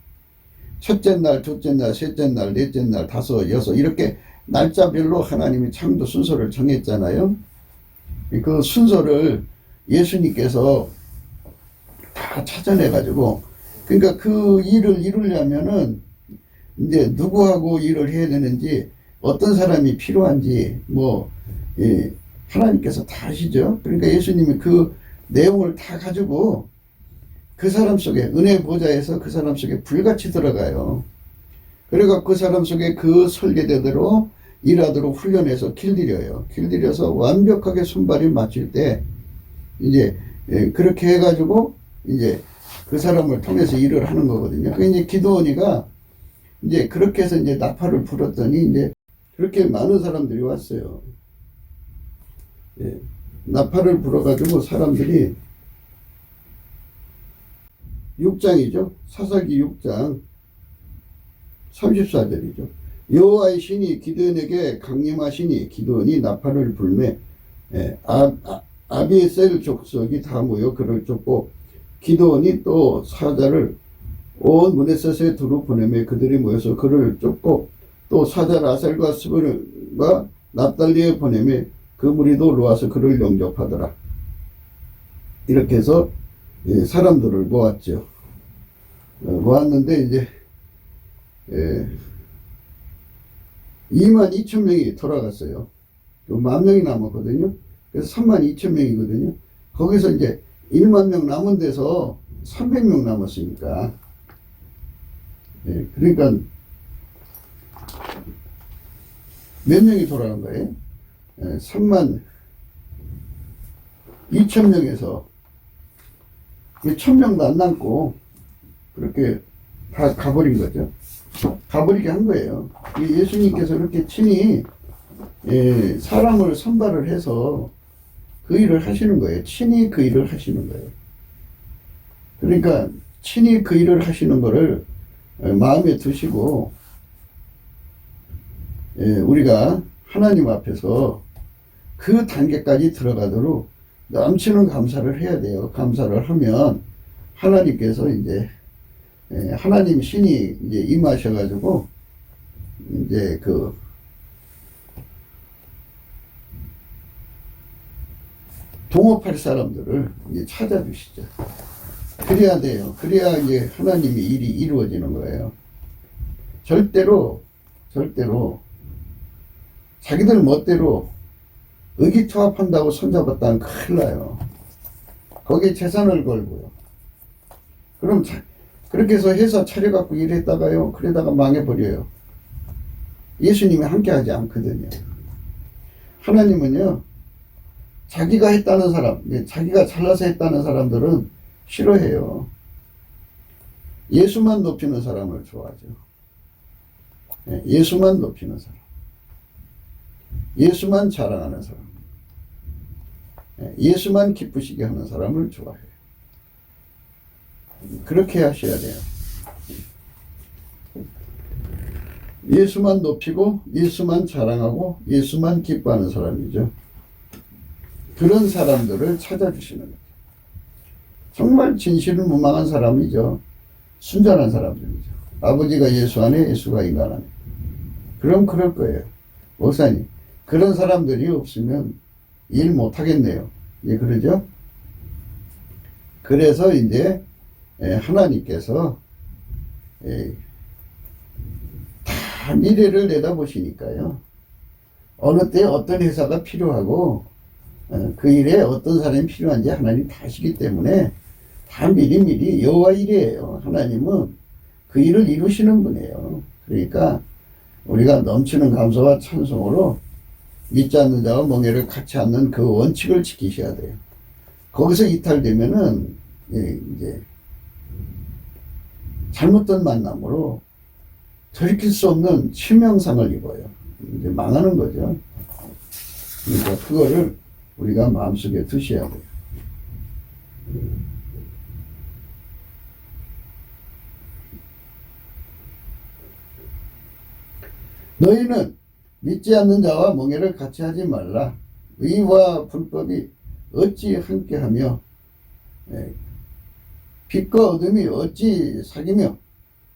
Speaker 1: 첫째 날, 둘째 날, 셋째 날, 넷째 날, 다섯, 여섯 이렇게 날짜별로 하나님이 창조 순서를 정했잖아요. 그 순서를 예수님께서 다 찾아내가지고, 그러니까 그 일을 이루려면은 이제 누구하고 일을 해야 되는지, 어떤 사람이 필요한지, 하나님께서 다 아시죠? 그러니까 예수님이 그 내용을 다 가지고 그 사람 속에, 은혜 보좌에서 그 사람 속에 불같이 들어가요. 그래가 그 사람 속에 그 설계대로 일하도록 훈련해서 길들여요. 길들여서 완벽하게 손발이 맞출 때, 이제, 그렇게 해가지고, 이제, 그 사람을 통해서 일을 하는 거거든요. 그 이제 기드온이가, 이제, 그렇게 해서 이제 나팔을 불었더니, 이제, 그렇게 많은 사람들이 왔어요. 예. 나팔을 불어가지고 사람들이, 6장이죠. 사사기 6장, 34절이죠. 여호와의 신이 기드온에게 강림하시니 기드온이 나팔을 불매 아비에셀 족속이 다 모여 그를 쫓고 기드온이 또 사자를 온 문에셋에 두루 보내매 그들이 모여서 그를 쫓고 또 사자 아셀과 스불과 납달리에 보내매 그 무리도 놓아서 그를 영접하더라. 이렇게 해서 사람들을 모았죠. 모았는데 이제 22,000명이 돌아갔어요. 10,000명이 남았거든요. 그래서 32,000명이거든요. 거기서 이제 10,000명 남은 데서 300명 남았으니까. 그러니까 몇 명이 돌아간 거예요? 32,000명에서 1,000명도 안 남고 그렇게 다 가버린 거죠. 가버리게 한 거예요. 예수님께서 그렇게 친히 사람을 선발을 해서 그 일을 하시는 거예요. 친히 그 일을 하시는 거예요. 그러니까 친히 그 일을 하시는 거를 마음에 두시고 우리가 하나님 앞에서 그 단계까지 들어가도록 넘치는 감사를 해야 돼요. 감사를 하면 하나님께서 이제 하나님 신이 이제 임하셔가지고 이제 그 동업할 사람들을 이제 찾아주시죠. 그래야 돼요. 그래야 이제 하나님의 일이 이루어지는 거예요. 절대로 자기들 멋대로 의기투합한다고 손잡았다는 큰일 나요. 거기에 재산을 걸고요. 그럼 그렇게 해서 회사 차려갖고 일했다가요, 그러다가 망해버려요. 예수님이 함께하지 않거든요. 하나님은요, 자기가 했다는 사람, 자기가 잘나서 했다는 사람들은 싫어해요. 예수만 높이는 사람을 좋아하죠. 예수만 높이는 사람. 예수만 자랑하는 사람. 예수만 기쁘시게 하는 사람을 좋아해요. 그렇게 하셔야 돼요. 예수만 높이고 예수만 자랑하고 예수만 기뻐하는 사람이죠. 그런 사람들을 찾아주시는 거죠. 정말 진실무망한 사람이죠. 순전한 사람들이죠. 아버지가 예수 안에, 예수가 인간 안에. 그럼 그럴 거예요. 목사님, 그런 사람들이 없으면 일 못하겠네요. 예, 그러죠? 그래서 이제 하나님께서 다 미래를 내다보시니까요. 어느 때 어떤 회사가 필요하고 그 일에 어떤 사람이 필요한지 하나님 다 아시기 때문에 다 미리미리 여호와 일이에요. 하나님은 그 일을 이루시는 분이에요. 그러니까 우리가 넘치는 감사와 찬송으로 믿지 않는 자와 멍에를 같이 않는 그 원칙을 지키셔야 돼요. 거기서 이탈되면은 이제 잘못된 만남으로 돌이킬 수 없는 치명상을 입어요. 이제 망하는 거죠. 그러니까 그거를 우리가 마음속에 두셔야 돼요. 너희는 믿지 않는 자와 멍에를 같이 하지 말라. 의와 불법이 어찌 함께하며 빛과 어둠이 어찌 사귀며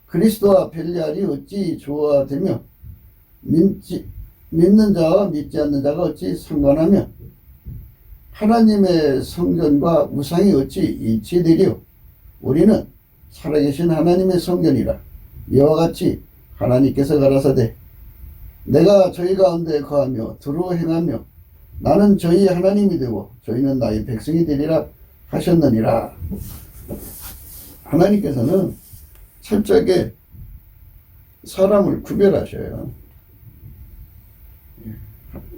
Speaker 1: 그리스도와 벨리알이 어찌 조화되며 믿는 자와 믿지 않는 자가 어찌 상관하며 하나님의 성전과 우상이 어찌 일치되리요. 우리는 살아계신 하나님의 성전이라. 이와 같이 하나님께서 가라사대 내가 저희 가운데 거하며 두루 행하며 나는 저희 하나님이 되고 저희는 나의 백성이 되리라 하셨느니라. 하나님께서는 철저하게 사람을 구별하셔요.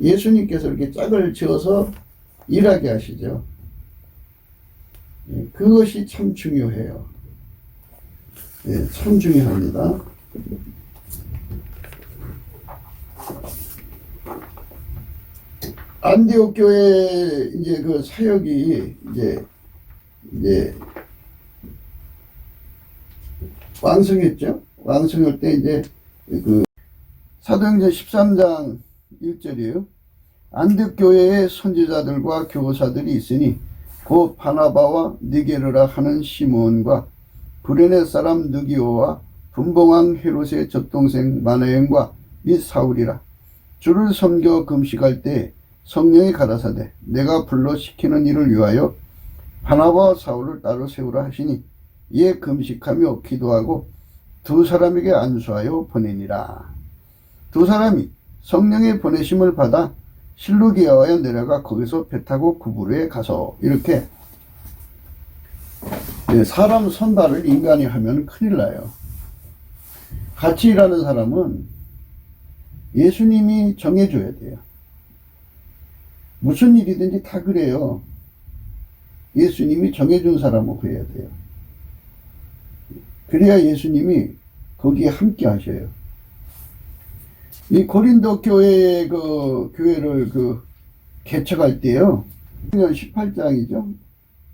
Speaker 1: 예수님께서 이렇게 짝을 지어서 일하게 하시죠. 그것이 참 중요해요. 참 중요합니다. 안디옥 교회 이제 그 사역이 이제 왕성했죠. 왕성할 때 이제 그 사도행전 13장 1절이에요. 안디옥 교회의 선지자들과 교사들이 있으니 곧 바나바와 니게르라 하는 시몬과 구레네 사람 느기오와 분봉왕 헤롯의 젖동생 마나엘과 및 사울이라. 주를 섬겨 금식할 때 성령이 가라사대 내가 불러 시키는 일을 위하여 바나바와 사울을 따로 세우라 하시니 이에 금식하며 기도하고 두 사람에게 안수하여 보내니라. 두 사람이 성령의 보내심을 받아 실루기아에 내려가 거기서 배 타고 구부로에 가서 이렇게 사람 선발을 인간이 하면 큰일 나요. 같이 일하는 사람은 예수님이 정해줘야 돼요. 무슨 일이든지 다 그래요. 예수님이 정해준 사람을 구해야 돼요. 그래야 예수님이 거기에 함께 하셔요. 이 고린도 교회의 교회를 개척할 때요. 18장이죠.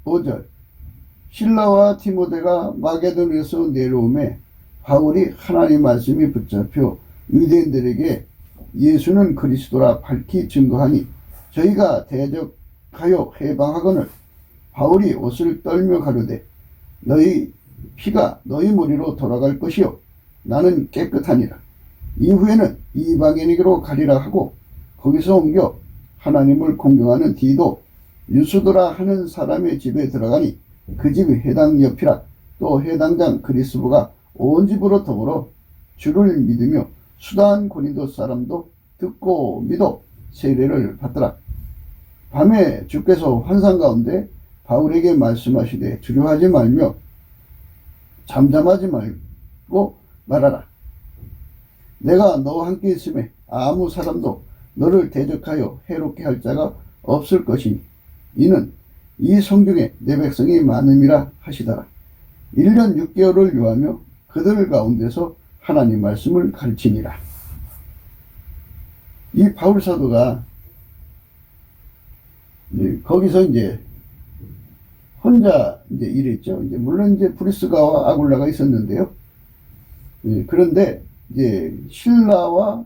Speaker 1: 5절. 실라와 디모데가 마게도니아에서 내려오매 바울이 하나님 말씀이 붙잡혀 유대인들에게 예수는 그리스도라 밝히 증거하니 저희가 대적하여 해방하거늘 바울이 옷을 떨며 가로되 너희 피가 너희 머리로 돌아갈 것이요 나는 깨끗하니라. 이후에는 이방인에게로 가리라 하고 거기서 옮겨 하나님을 공경하는 디도 유수도라 하는 사람의 집에 들어가니 그 집이 해당 옆이라. 또 해당장 그리스도가 온 집으로 더불어 주를 믿으며 수단 고린도 사람도 듣고 믿어 세례를 받더라. 밤에 주께서 환상 가운데 바울에게 말씀하시되 두려워하지 말며 잠잠하지 말고 말하라. 내가 너와 함께 있음에 아무 사람도 너를 대적하여 해롭게 할 자가 없을 것이니 이는 이 성중에 내 백성이 많음이라 하시더라. 1년 6개월을 요하며 그들 가운데서 하나님 말씀을 가르치니라. 이 바울 사도가 거기서 이제 혼자 이제 일했죠. 이제 물론 이제 브리스가와 아굴라가 있었는데요. 그런데 이제 신라와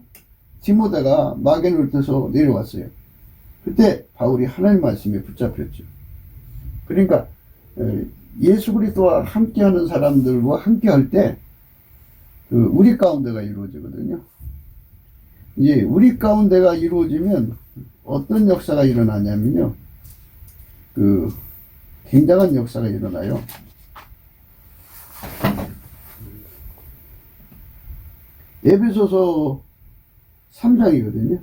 Speaker 1: 디모데가 마게도니아에서 내려왔어요. 그때 바울이 하나님 말씀에 붙잡혔죠. 그러니까 예수 그리스도와 함께하는 사람들과 함께할 때 우리 가운데가 이루어지거든요. 이제 우리 가운데가 이루어지면 어떤 역사가 일어나냐면요. 굉장한 역사가 일어나요. 에베소서 3장이거든요.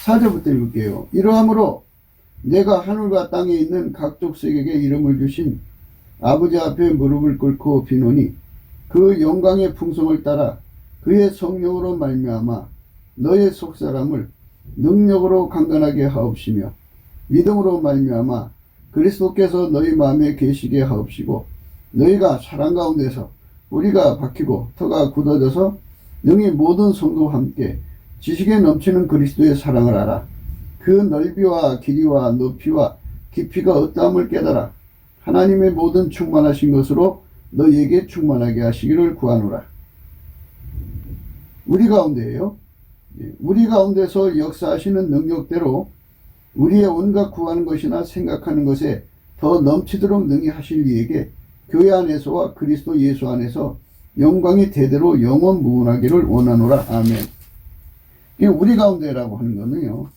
Speaker 1: 14절부터 읽을게요. 이러함으로 내가 하늘과 땅에 있는 각 족속에게 이름을 주신 아버지 앞에 무릎을 꿇고 비노니 그 영광의 풍성을 따라 그의 성령으로 말미암아 너의 속사람을 능력으로 강건하게 하옵시며 믿음으로 말미암아 그리스도께서 너희 마음에 계시게 하옵시고 너희가 사랑 가운데서 뿌리가 박히고 터가 굳어져서 능히 모든 성도와 함께 지식에 넘치는 그리스도의 사랑을 알아. 그 넓이와 길이와 높이와 깊이가 어떠함을 깨달아 하나님의 모든 충만하신 것으로 너희에게 충만하게 하시기를 구하노라. 우리 가운데에요. 우리 가운데서 역사하시는 능력대로 우리의 온갖 구하는 것이나 생각하는 것에 더 넘치도록 능히 하실 이에게 교회 안에서와 그리스도 예수 안에서 영광이 대대로 영원 무궁하기를 원하노라. 아멘. 우리 가운데라고 하는 거는요,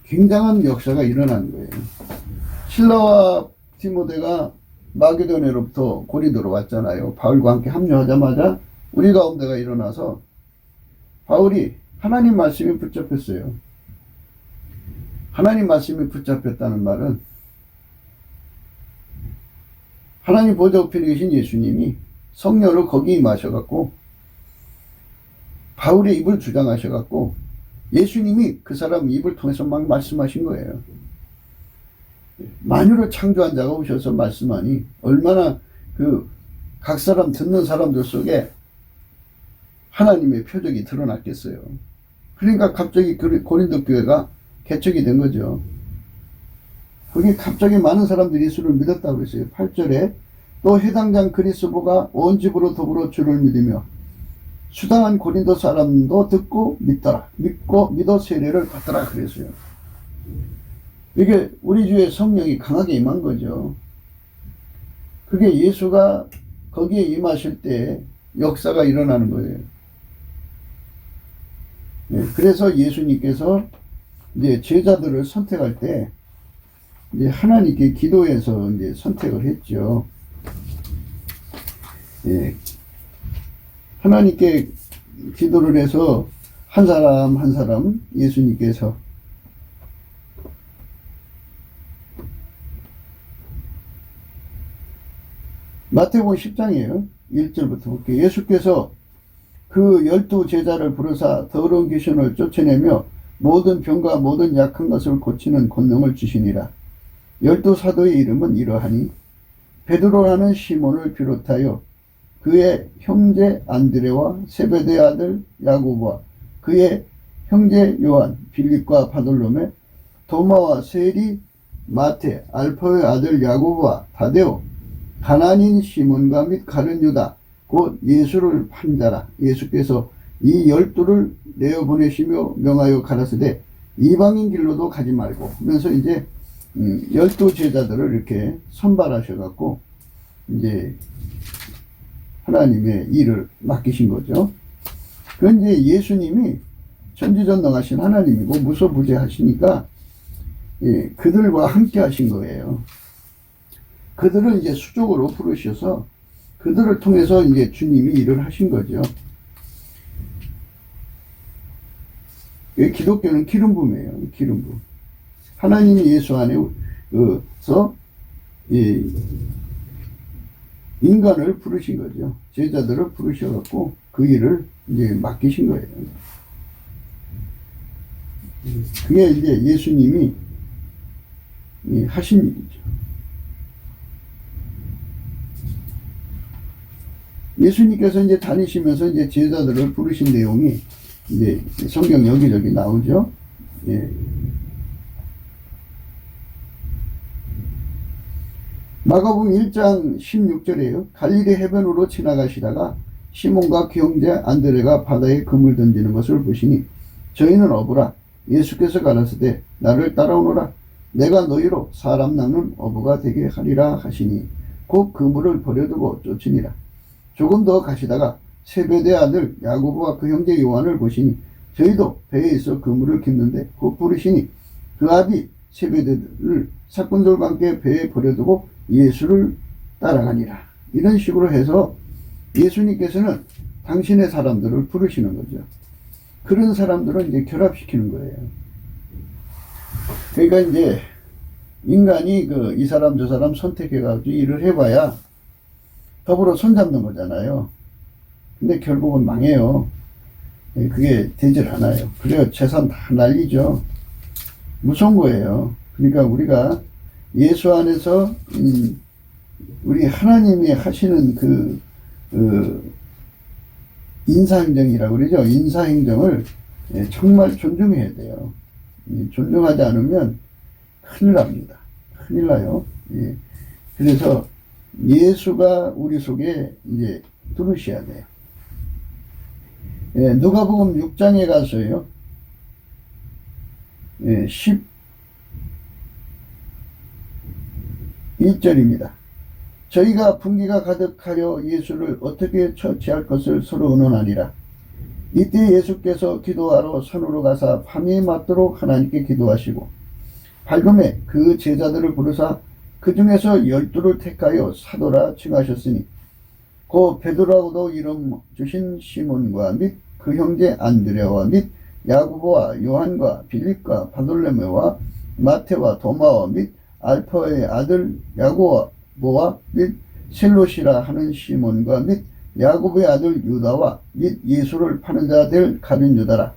Speaker 1: 굉장한 역사가 일어난 거예요. 실라와 디모데가 마게도냐로부터 고린도로 왔잖아요. 바울과 함께 합류하자마자 우리 가운데가 일어나서 바울이 하나님 말씀이 붙잡혔어요. 하나님 말씀이 붙잡혔다는 말은 하나님 보좌 우편에 계신 예수님이 성령으로 거기 임하셔갖고 바울의 입을 주장하셔갖고 예수님이 그 사람 입을 통해서 막 말씀하신 거예요. 만유를 창조한 자가 오셔서 말씀하니 얼마나 각 사람 듣는 사람들 속에 하나님의 표적이 드러났겠어요. 그러니까 갑자기 고린도 교회가 개척이 된 거죠. 거기 갑자기 많은 사람들이 예수를 믿었다고 했어요. 8절에 또 해당장 그리스도가 온 집으로 더불어 주를 믿으며 수당한 고린도 사람도 듣고 믿더라. 믿고 믿어 세례를 받더라 그랬어요. 이게 우리 주의 성령이 강하게 임한 거죠. 그게 예수가 거기에 임하실 때 역사가 일어나는 거예요. 그래서 예수님께서 이제 제자들을 선택할 때 이제 하나님께 기도해서 이제 선택을 했죠. 하나님께 기도를 해서 한 사람 한 사람 예수님께서 마태복음 10장이에요. 1절부터 볼게요. 예수께서 그 12 제자를 부르사 더러운 귀신을 쫓아내며 모든 병과 모든 약한 것을 고치는 권능을 주시니라. 12 사도의 이름은 이러하니 베드로라는 시몬을 비롯하여 그의 형제 안드레와 세베대의 아들 야고보와 그의 형제 요한, 빌립과 바돌로메, 도마와 세리, 마테, 알파의 아들 야고보와 다데오, 가나안인 시몬과 및 가룟 유다, 곧 예수를 판 자라. 예수께서 이 12를 내어보내시며 명하여 가라사대 이방인 길로도 가지 말고 하면서 이제 12 제자들을 이렇게 선발하셔갖고 이제 하나님의 일을 맡기신 거죠. 그건 이제 예수님이 전지전능하신 하나님이고 무소부재하시니까 그들과 함께 하신 거예요. 그들을 이제 수족으로 부르셔서 그들을 통해서 이제 주님이 일을 하신 거죠. 기독교는 기름부음이에요. 기름부음. 하나님이 예수 안에서 인간을 부르신 거죠. 제자들을 부르셔갖고 그 일을 이제 맡기신 거예요. 그게 이제 예수님이 하신 일이죠. 예수님께서 이제 다니시면서 이제 제자들을 부르신 내용이 이제 성경 여기저기 나오죠. 마가복음 1장 16절이에요. 갈릴리 해변으로 지나가시다가 시몬과 그 형제 안드레가 바다에 그물 던지는 것을 보시니 저희는 어부라. 예수께서 가라사대 나를 따라오너라. 내가 너희로 사람 낚는 어부가 되게 하리라 하시니 곧 그물을 버려두고 쫓으니라. 조금 더 가시다가 세베대 아들 야고보와 그 형제 요한을 보시니 저희도 배에 있어 그물을 깁는데 곧 부르시니 그 아비 세베대를 사꾼들과 함께 배에 버려두고 예수를 따라가니라. 이런 식으로 해서 예수님께서는 당신의 사람들을 부르시는 거죠. 그런 사람들을 이제 결합시키는 거예요. 그러니까 이제 인간이 이 사람 저 사람 선택해가지고 일을 해봐야 더불어 손잡는 거잖아요. 근데 결국은 망해요. 그게 되질 않아요. 그래요. 재산 다 날리죠. 무서운 거예요. 그러니까 우리가 예수 안에서 우리 하나님이 하시는 그 인사행정이라고 그러죠. 인사행정을 정말 존중해야 돼요. 존중하지 않으면 큰일 납니다. 큰일 나요. 예. 그래서 예수가 우리 속에 이제 들으셔야 돼요. 예, 누가복음 6장에 가서요. 예, 12절입니다. 저희가 분기가 가득하여 예수를 어떻게 처치할 것을 서로 의논하니라. 이때 예수께서 기도하러 산으로 가사 밤이 맞도록 하나님께 기도하시고 밝음에 그 제자들을 부르사 그 중에서 12를 택하여 사도라 칭하셨으니 그 베드로라고도 이름 주신 시몬과 및 그 형제 안드레와 및 야고보와 요한과 빌립과 바돌레메와 마테와 도마와 및 알파의 아들 야고보와 및 셀롯이라 하는 시몬과 및 야고보의 아들 유다와 및 예수를 파는 자 될 가룟 유다라.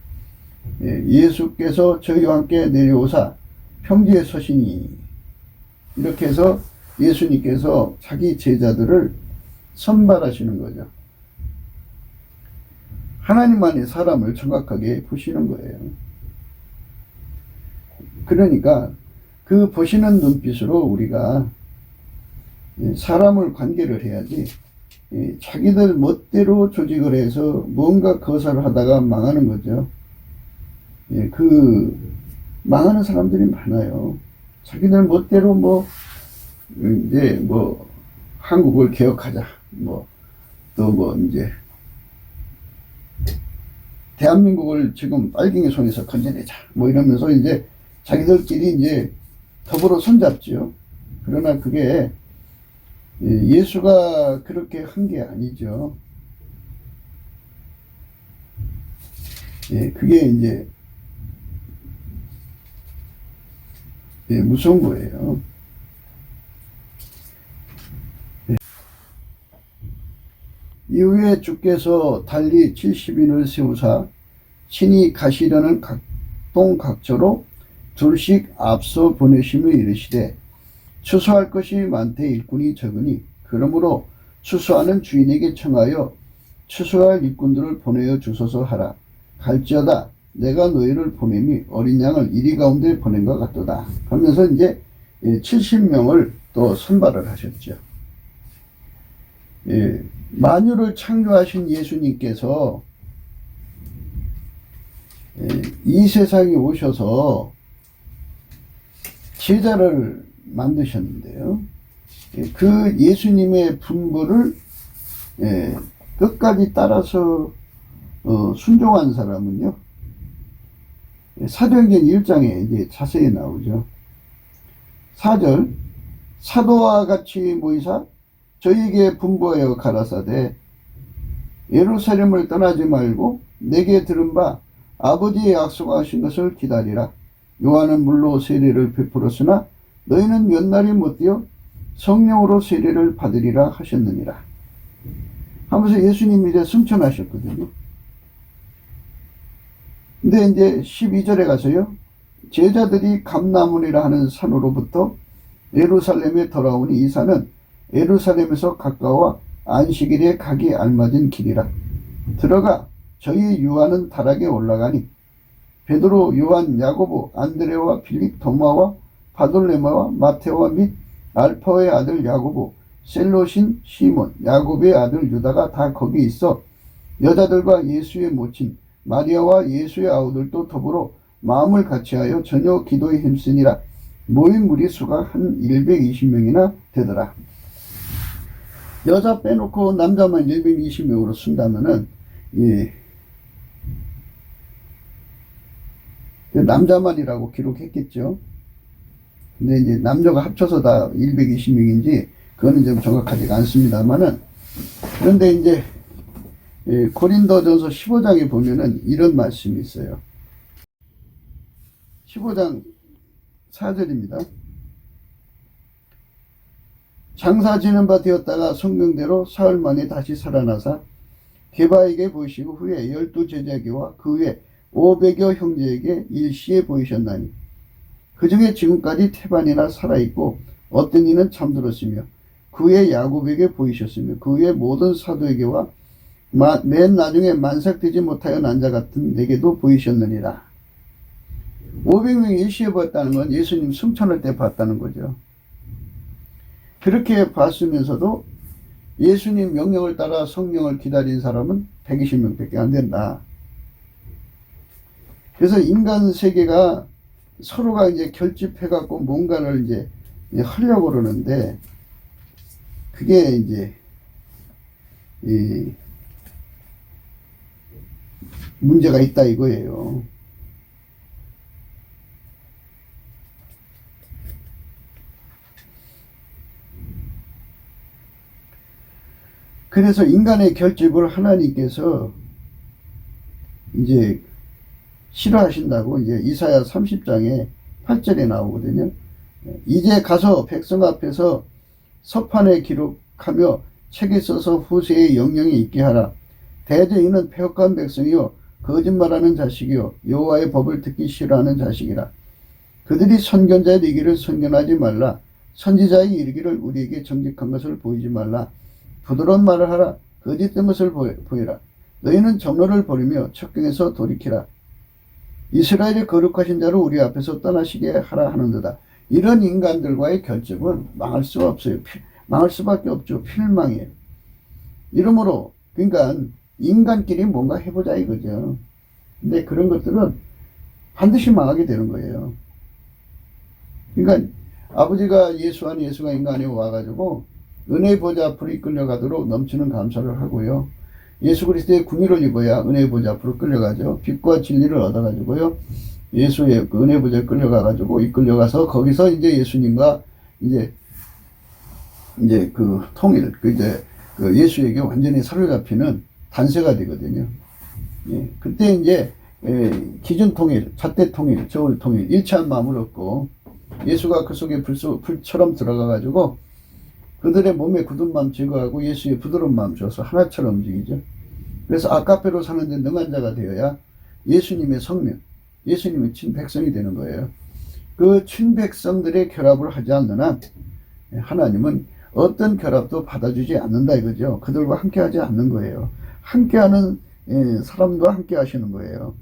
Speaker 1: 예수께서 저희와 함께 내려오사 평지에 서시니. 이렇게 해서 예수님께서 자기 제자들을 선발하시는 거죠. 하나님만이 사람을 정확하게 보시는 거예요. 그러니까 그 보시는 눈빛으로 우리가 사람을 관계를 해야지, 자기들 멋대로 조직을 해서 뭔가 거사를 하다가 망하는 거죠. 망하는 사람들이 많아요. 자기들 멋대로 이제 한국을 개혁하자. 이제 대한민국을 지금 빨갱이 손에서 건져내자. 이러면서 이제 자기들끼리 이제 더불어 손잡지요. 그러나 그게 예수가 그렇게 한 게 아니죠. 그게 이제 무서운 거예요. 이후에 주께서 달리 70인을 세우사 친히 가시려는 각동각처로 둘씩 앞서 보내시며 이르시되 추수할 것이 많되 일꾼이 적으니 그러므로 추수하는 주인에게 청하여 추수할 일꾼들을 보내어 주소서 하라. 갈지어다 내가 너희를 보냄이 어린 양을 이리 가운데 보낸 것 같도다. 그러면서 이제 70명을 또 선발을 하셨죠. 만유를 창조하신 예수님께서 이 세상에 오셔서 제자를 만드셨는데요. 그 예수님의 분부를 끝까지 따라서 순종한 사람은요, 사도행전 1장에 이제 자세히 나오죠. 4절 사도와 같이 모이사 저희에게 분부하여 가라사대 예루살렘을 떠나지 말고 내게 들은 바 아버지의 약속하신 것을 기다리라. 요한은 물로 세례를 베풀었으나 너희는 몇 날이 못되어 성령으로 세례를 받으리라 하셨느니라 하면서 예수님이 이제 승천하셨거든요. 근데 이제 12절에 가서요, 제자들이 감나문이라 하는 산으로부터 예루살렘에 돌아오니 이 산은 예루살렘에서 가까워 안식일에 가기 알맞은 길이라. 들어가 저희 유아는 다락에 올라가니 베드로, 요한, 야고보, 안드레와 빌립, 도마와 바돌레마와 마테와 및 알파의 아들 야고보, 셀롯인 시몬, 야고보의 아들 유다가 다 거기 있어 여자들과 예수의 모친 마리아와 예수의 아우들도 더불어 마음을 같이하여 저녁 기도에 힘쓰니라. 모인 무리 수가 한 120명이나 되더라. 여자 빼놓고 남자만 120명으로 쓴다면은 남자만이라고 기록했겠죠. 근데 이제 남녀가 합쳐서 다 120명인지 그거는 좀 정확하지가 않습니다만은, 그런데 이제 고린도전서 15장에 보면은 이런 말씀이 있어요. 15장 4절입니다. 장사 지는 바 되었다가 성경대로 사흘 만에 다시 살아나사 게바에게 보이시고 후에 12 제자에게와 그 후에 500여 형제에게 일시에 보이셨나니 그 중에 지금까지 태반이나 살아있고 어떤 이는 잠들었으며 그 후에 야곱에게 보이셨으며 그 후에 모든 사도에게와 맨 나중에 만삭되지 못하여 난 자 같은 내게도 보이셨느니라. 500명이 일시에 보였다는 건 예수님 승천할 때 봤다는 거죠. 그렇게 봤으면서도 예수님 명령을 따라 성령을 기다린 사람은 120명밖에 안 된다. 그래서 인간 세계가 서로가 이제 결집해갖고 뭔가를 이제 하려고 그러는데, 그게 이제, 문제가 있다 이거예요. 그래서 인간의 결집을 하나님께서 이제 싫어하신다고 이제 이사야 30장에 8절에 나오거든요. 이제 가서 백성 앞에서 서판에 기록하며 책에 써서 후세에 영영이 있게 하라. 대저 이는 폐역한 백성이요 거짓말하는 자식이요 여호와의 법을 듣기 싫어하는 자식이라. 그들이 선견자의 이르기를 선견하지 말라. 선지자의 이르기를 우리에게 정직한 것을 보이지 말라. 부드러운 말을 하라. 거짓된 것을 보이라. 너희는 정로를 버리며 척경에서 돌이키라. 이스라엘의 거룩하신 자를 우리 앞에서 떠나시게 하라 하는도다. 이런 인간들과의 결집은 망할 수가 없어요. 망할 수밖에 없죠. 필망이에요. 이러므로 그러니까 인간끼리 뭔가 해보자 이거죠. 근데 그런 것들은 반드시 망하게 되는 거예요. 그러니까 아버지가 예수 안에 예수가 인간 안에 와가지고 은혜의 보좌 앞으로 이끌려가도록 넘치는 감사를 하고요. 예수 그리스도의 궁유를 입어야 은혜의 보좌 앞으로 끌려가죠. 빛과 진리를 얻어가지고요. 예수의 그 은혜의 보좌에 끌려가가지고 이끌려가서 거기서 이제 예수님과 이제 그 통일, 그 예수에게 완전히 사로잡히는 단세가 되거든요. 예, 그때 이제 기준 통일, 잣대 통일, 저울 통일, 일치한 마음을 얻고 예수가 그 속에 불처럼 들어가가지고 그들의 몸에 굳은 마음 제거하고 예수의 부드러운 마음 줘서 하나처럼 움직이죠. 그래서 아까페로 사는데 능한 자가 되어야 예수님의 성령, 예수님의 친백성이 되는 거예요. 그 친백성들의 결합을 하지 않는 한 하나님은 어떤 결합도 받아주지 않는다 이거죠. 그들과 함께 하지 않는 거예요. 함께하는 사람과 함께 하시는 거예요.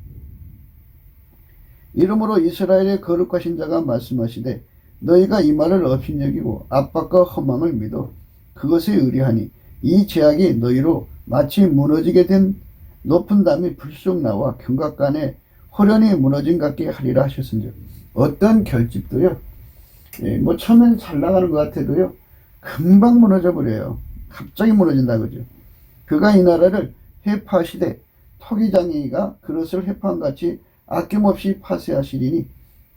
Speaker 1: 이러므로 이스라엘의 거룩하신 자가 말씀하시되 너희가 이 말을 업신여기고 압박과 허망을 믿어 그것에 의뢰하니 이 제약이 너희로 마치 무너지게 된 높은 담이 불쑥 나와 경각간에 호련히 무너진 같게 하리라 하셨은즉. 어떤 결집도요, 뭐 처음엔 잘 나가는 것 같아도요 금방 무너져 버려요. 갑자기 무너진다 그죠. 그가 이 나라를 회파하시되 토기장이가 그릇을 회파한 같이 아낌없이 파쇄하시리니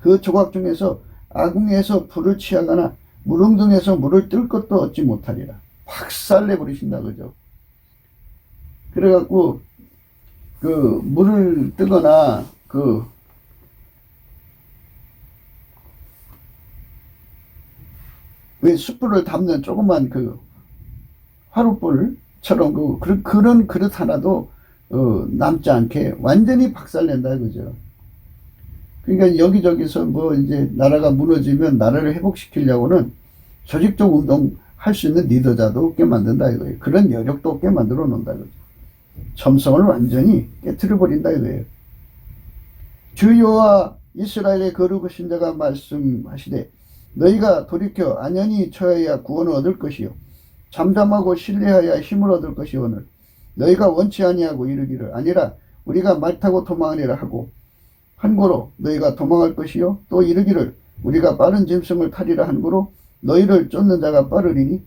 Speaker 1: 그 조각 중에서 아궁에서 불을 취하거나 무릉등에서 물을 뜰 것도 얻지 못하리라. 확살내버리신다 그죠. 그래갖고 그 물을 뜨거나 그 왜 숯불을 담는 조그만 그 화롯불처럼 그런 그릇 하나도 남지 않게 완전히 박살낸다 그죠. 그러니까 여기저기서 뭐 이제 나라가 무너지면 나라를 회복시키려고는 조직적 운동 할 수 있는 리더자도 없게 만든다 이거예요. 그런 여력도 없게 만들어 놓는다 이거죠. 점성을 완전히 깨트려 버린다 이거예요. 주 여호와 이스라엘의 거룩하신 자가 말씀하시되 너희가 돌이켜 안연히 처해야 구원을 얻을 것이요 잠잠하고 신뢰하여 힘을 얻을 것이오늘 너희가 원치 아니하고 이르기를 아니라 우리가 말 타고 도망하리라 하고 한고로 너희가 도망할 것이요 또 이르기를 우리가 빠른 짐승을 타리라 한고로 너희를 쫓는 자가 빠르리니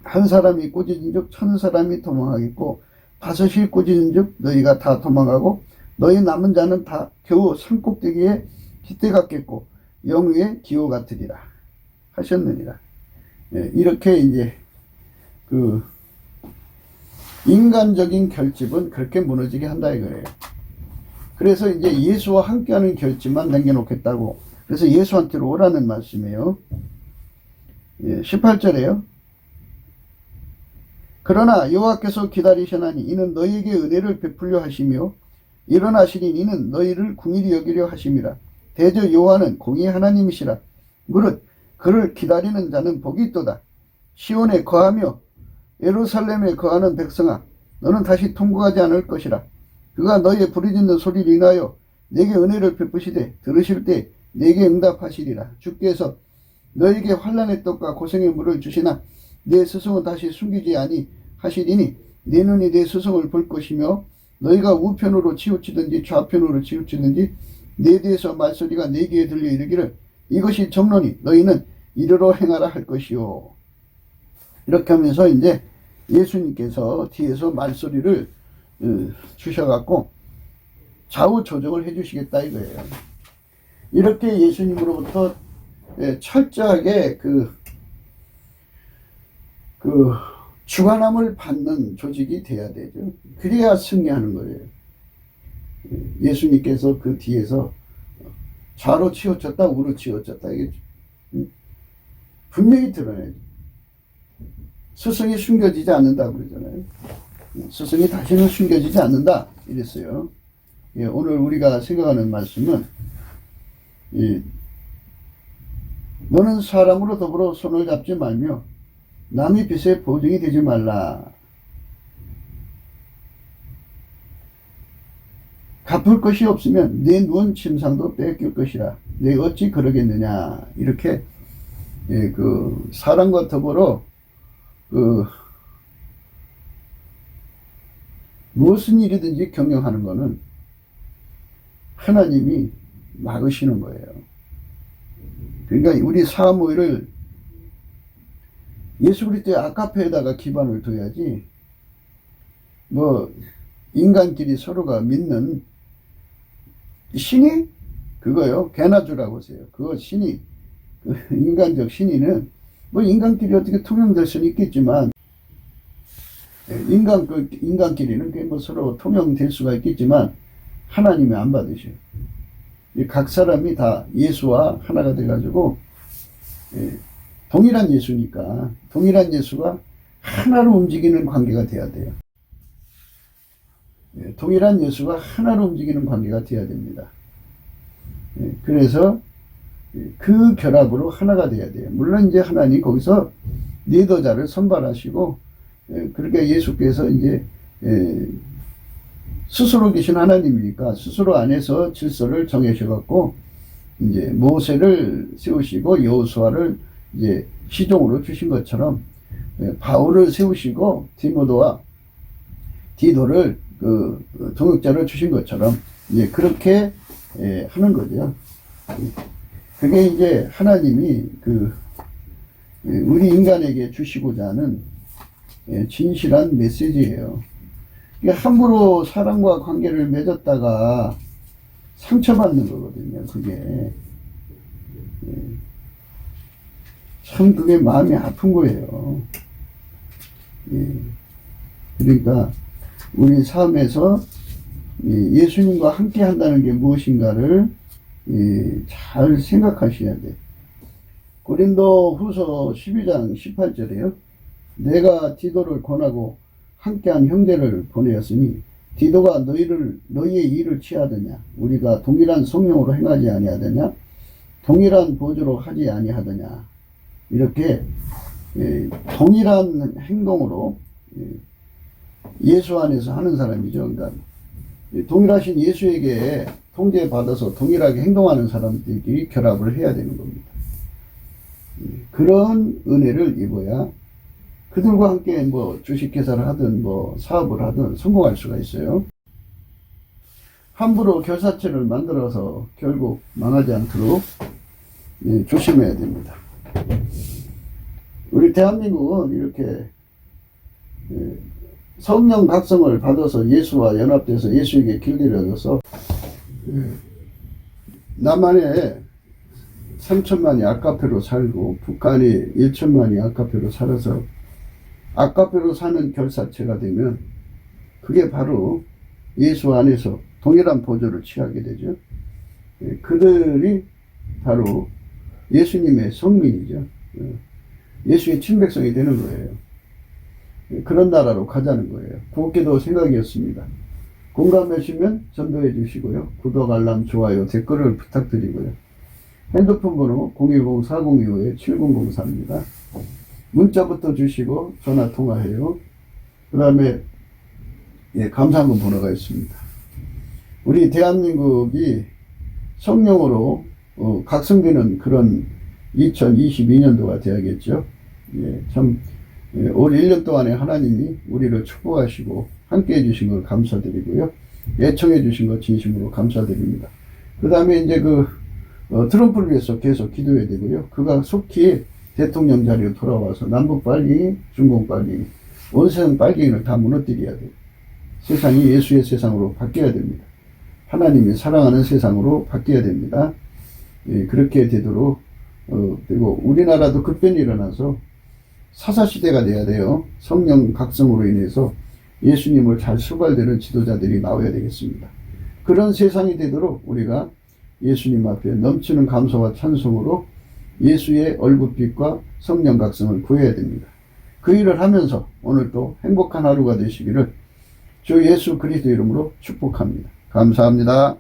Speaker 1: 한 사람이 꾸짖은즉 1000사람이 도망하겠고 5이 꾸짖은즉 너희가 다 도망하고 너희 남은 자는 다 겨우 산꼭대기에 깃대 같겠고 영위의 기호 같으리라 하셨느니라. 예, 이렇게 이제 그 인간적인 결집은 그렇게 무너지게 한다 이거예요. 그래서 이제 예수와 함께하는 결집만 남겨놓겠다고. 그래서 예수한테로 오라는 말씀이에요. 예, 18절에요. 그러나 여호와께서 기다리시나니 이는 너희에게 은혜를 베풀려 하시며 일어나시니 이는 너희를 궁일이 여기려 하심이라. 대저 여호와는 공의 하나님이시라. 무릇 그를 기다리는 자는 복이 있도다. 시온에 거하며 예루살렘에 거하는 백성아 너는 다시 통곡하지 않을 것이라. 그가 너희의 부르짖는 소리를 인하여 내게 은혜를 베푸시되 들으실 때 내게 응답하시리라. 주께서 너에게 환난의 떡과 고생의 물을 주시나 내 스승은 다시 숨기지 아니하시리니 내 눈이 내 스승을 볼 것이며 너희가 우편으로 치우치든지 좌편으로 치우치든지 내 뒤에서 말소리가 내 귀에 들려 이르기를 이것이 정론이 너희는 이르러 행하라 할 것이요. 이렇게 하면서 이제 예수님께서 뒤에서 말소리를 주셔갖고 좌우 조정을 해주시겠다 이거예요. 이렇게 예수님으로부터 철저하게 그 주관함을 받는 조직이 돼야 되죠. 그래야 승리하는 거예요. 예수님께서 그 뒤에서 좌로 치우쳤다 우로 치우쳤다 이게 분명히 드러내죠. 스승이 숨겨지지 않는다 그러잖아요. 스승이 다시는 숨겨지지 않는다 이랬어요. 오늘 우리가 생각하는 말씀은 너는 사람으로 더불어 손을 잡지 말며 남의 빚에 보증이 되지 말라. 갚을 것이 없으면 내 누운 침상도 뺏길 것이라. 내 어찌 그러겠느냐. 이렇게 그 사람과 더불어 무슨 일이든지 경영하는 것은 하나님이 막으시는 거예요. 그러니까 우리 사모일을 예수 그리스도의 아카페에다가 기반을 둬야지 뭐 인간끼리 서로가 믿는 신이 그거요. 개나주라고 하세요. 그거 신이 인간적 신이는 뭐 인간끼리 어떻게 통용될 수는 있겠지만 인간끼리는 뭐 서로 통용될 수가 있겠지만 하나님이 안 받으셔요. 각 사람이 다 예수와 하나가 돼가지고 동일한 예수니까 동일한 예수가 하나로 움직이는 관계가 돼야 돼요. 동일한 예수가 하나로 움직이는 관계가 돼야 됩니다. 그래서 그 결합으로 하나가 돼야 돼요. 물론 이제 하나님 거기서 리더자를 선발하시고 그러니까 예수께서 이제 스스로 계신 하나님이니까 스스로 안에서 질서를 정해셔갖고 이제 모세를 세우시고 여호수아를 이제 시종으로 주신 것처럼 바울을 세우시고 디도를 그 동역자를 주신 것처럼 이제 그렇게 하는 거죠. 그게 이제 하나님이 우리 인간에게 주시고자 하는 진실한 메시지예요. 함부로 사람과 관계를 맺었다가 상처받는 거거든요. 그게 참 그게 마음이 아픈 거예요. 그러니까 우리 삶에서 예수님과 함께 한다는 게 무엇인가를 잘 생각하셔야 돼. 고린도 후서 12장 18절에요. 내가 디도를 권하고 함께한 형제를 보내었으니 디도가 너희의 일을 취하더냐? 우리가 동일한 성령으로 행하지 아니하더냐? 동일한 보조로 하지 아니하더냐? 이렇게 동일한 행동으로 예수 안에서 하는 사람이죠. 그러니까 동일하신 예수에게 통제받아서 동일하게 행동하는 사람들끼리 결합을 해야 되는 겁니다. 그런 은혜를 입어야 그들과 함께 뭐 주식회사를 하든 뭐 사업을 하든 성공할 수가 있어요. 함부로 결사체를 만들어서 결국 망하지 않도록 조심해야 됩니다. 우리 대한민국은 이렇게 성령 각성을 받아서 예수와 연합돼서 예수에게 길들여 져서 남한에 3천만이 아카페로 살고 북한이 1천만이 아카페로 살아서 아카페로 사는 결사체가 되면 그게 바로 예수 안에서 동일한 보조를 취하게 되죠. 그들이 바로 예수님의 성민이죠. 예수의 친백성이 되는 거예요. 그런 나라로 가자는 거예요. 구옥기도 생각이었습니다. 공감하시면 전도해 주시고요. 구독, 알람, 좋아요, 댓글을 부탁드리고요. 핸드폰 번호 010-4025-7004입니다. 문자부터 주시고 전화 통화해요. 그 다음에 감사한금 번호가 있습니다. 우리 대한민국이 성령으로 각성되는 그런 2022년도가 되어야겠죠. 예, 참, 예, 올 1년 동안에 하나님이 우리를 축복하시고 함께 해주신 걸 감사드리고요. 애청해 주신 것 진심으로 감사드립니다. 그 다음에 이제 트럼프를 위해서 계속 기도해야 되고요. 그가 속히 대통령 자리로 돌아와서 남북 빨리, 중공 빨리, 온 세상 빨갱이를 다 무너뜨려야 돼요. 세상이 예수의 세상으로 바뀌어야 됩니다. 하나님이 사랑하는 세상으로 바뀌어야 됩니다. 예, 그렇게 되도록 그리고 우리나라도 급변이 일어나서 사사시대가 돼야 돼요. 성령 각성으로 인해서 예수님을 잘 수발되는 지도자들이 나와야 되겠습니다. 그런 세상이 되도록 우리가 예수님 앞에 넘치는 감사와 찬송으로 예수의 얼굴빛과 성령 각성을 구해야 됩니다. 그 일을 하면서 오늘도 행복한 하루가 되시기를 주 예수 그리스도 이름으로 축복합니다. 감사합니다.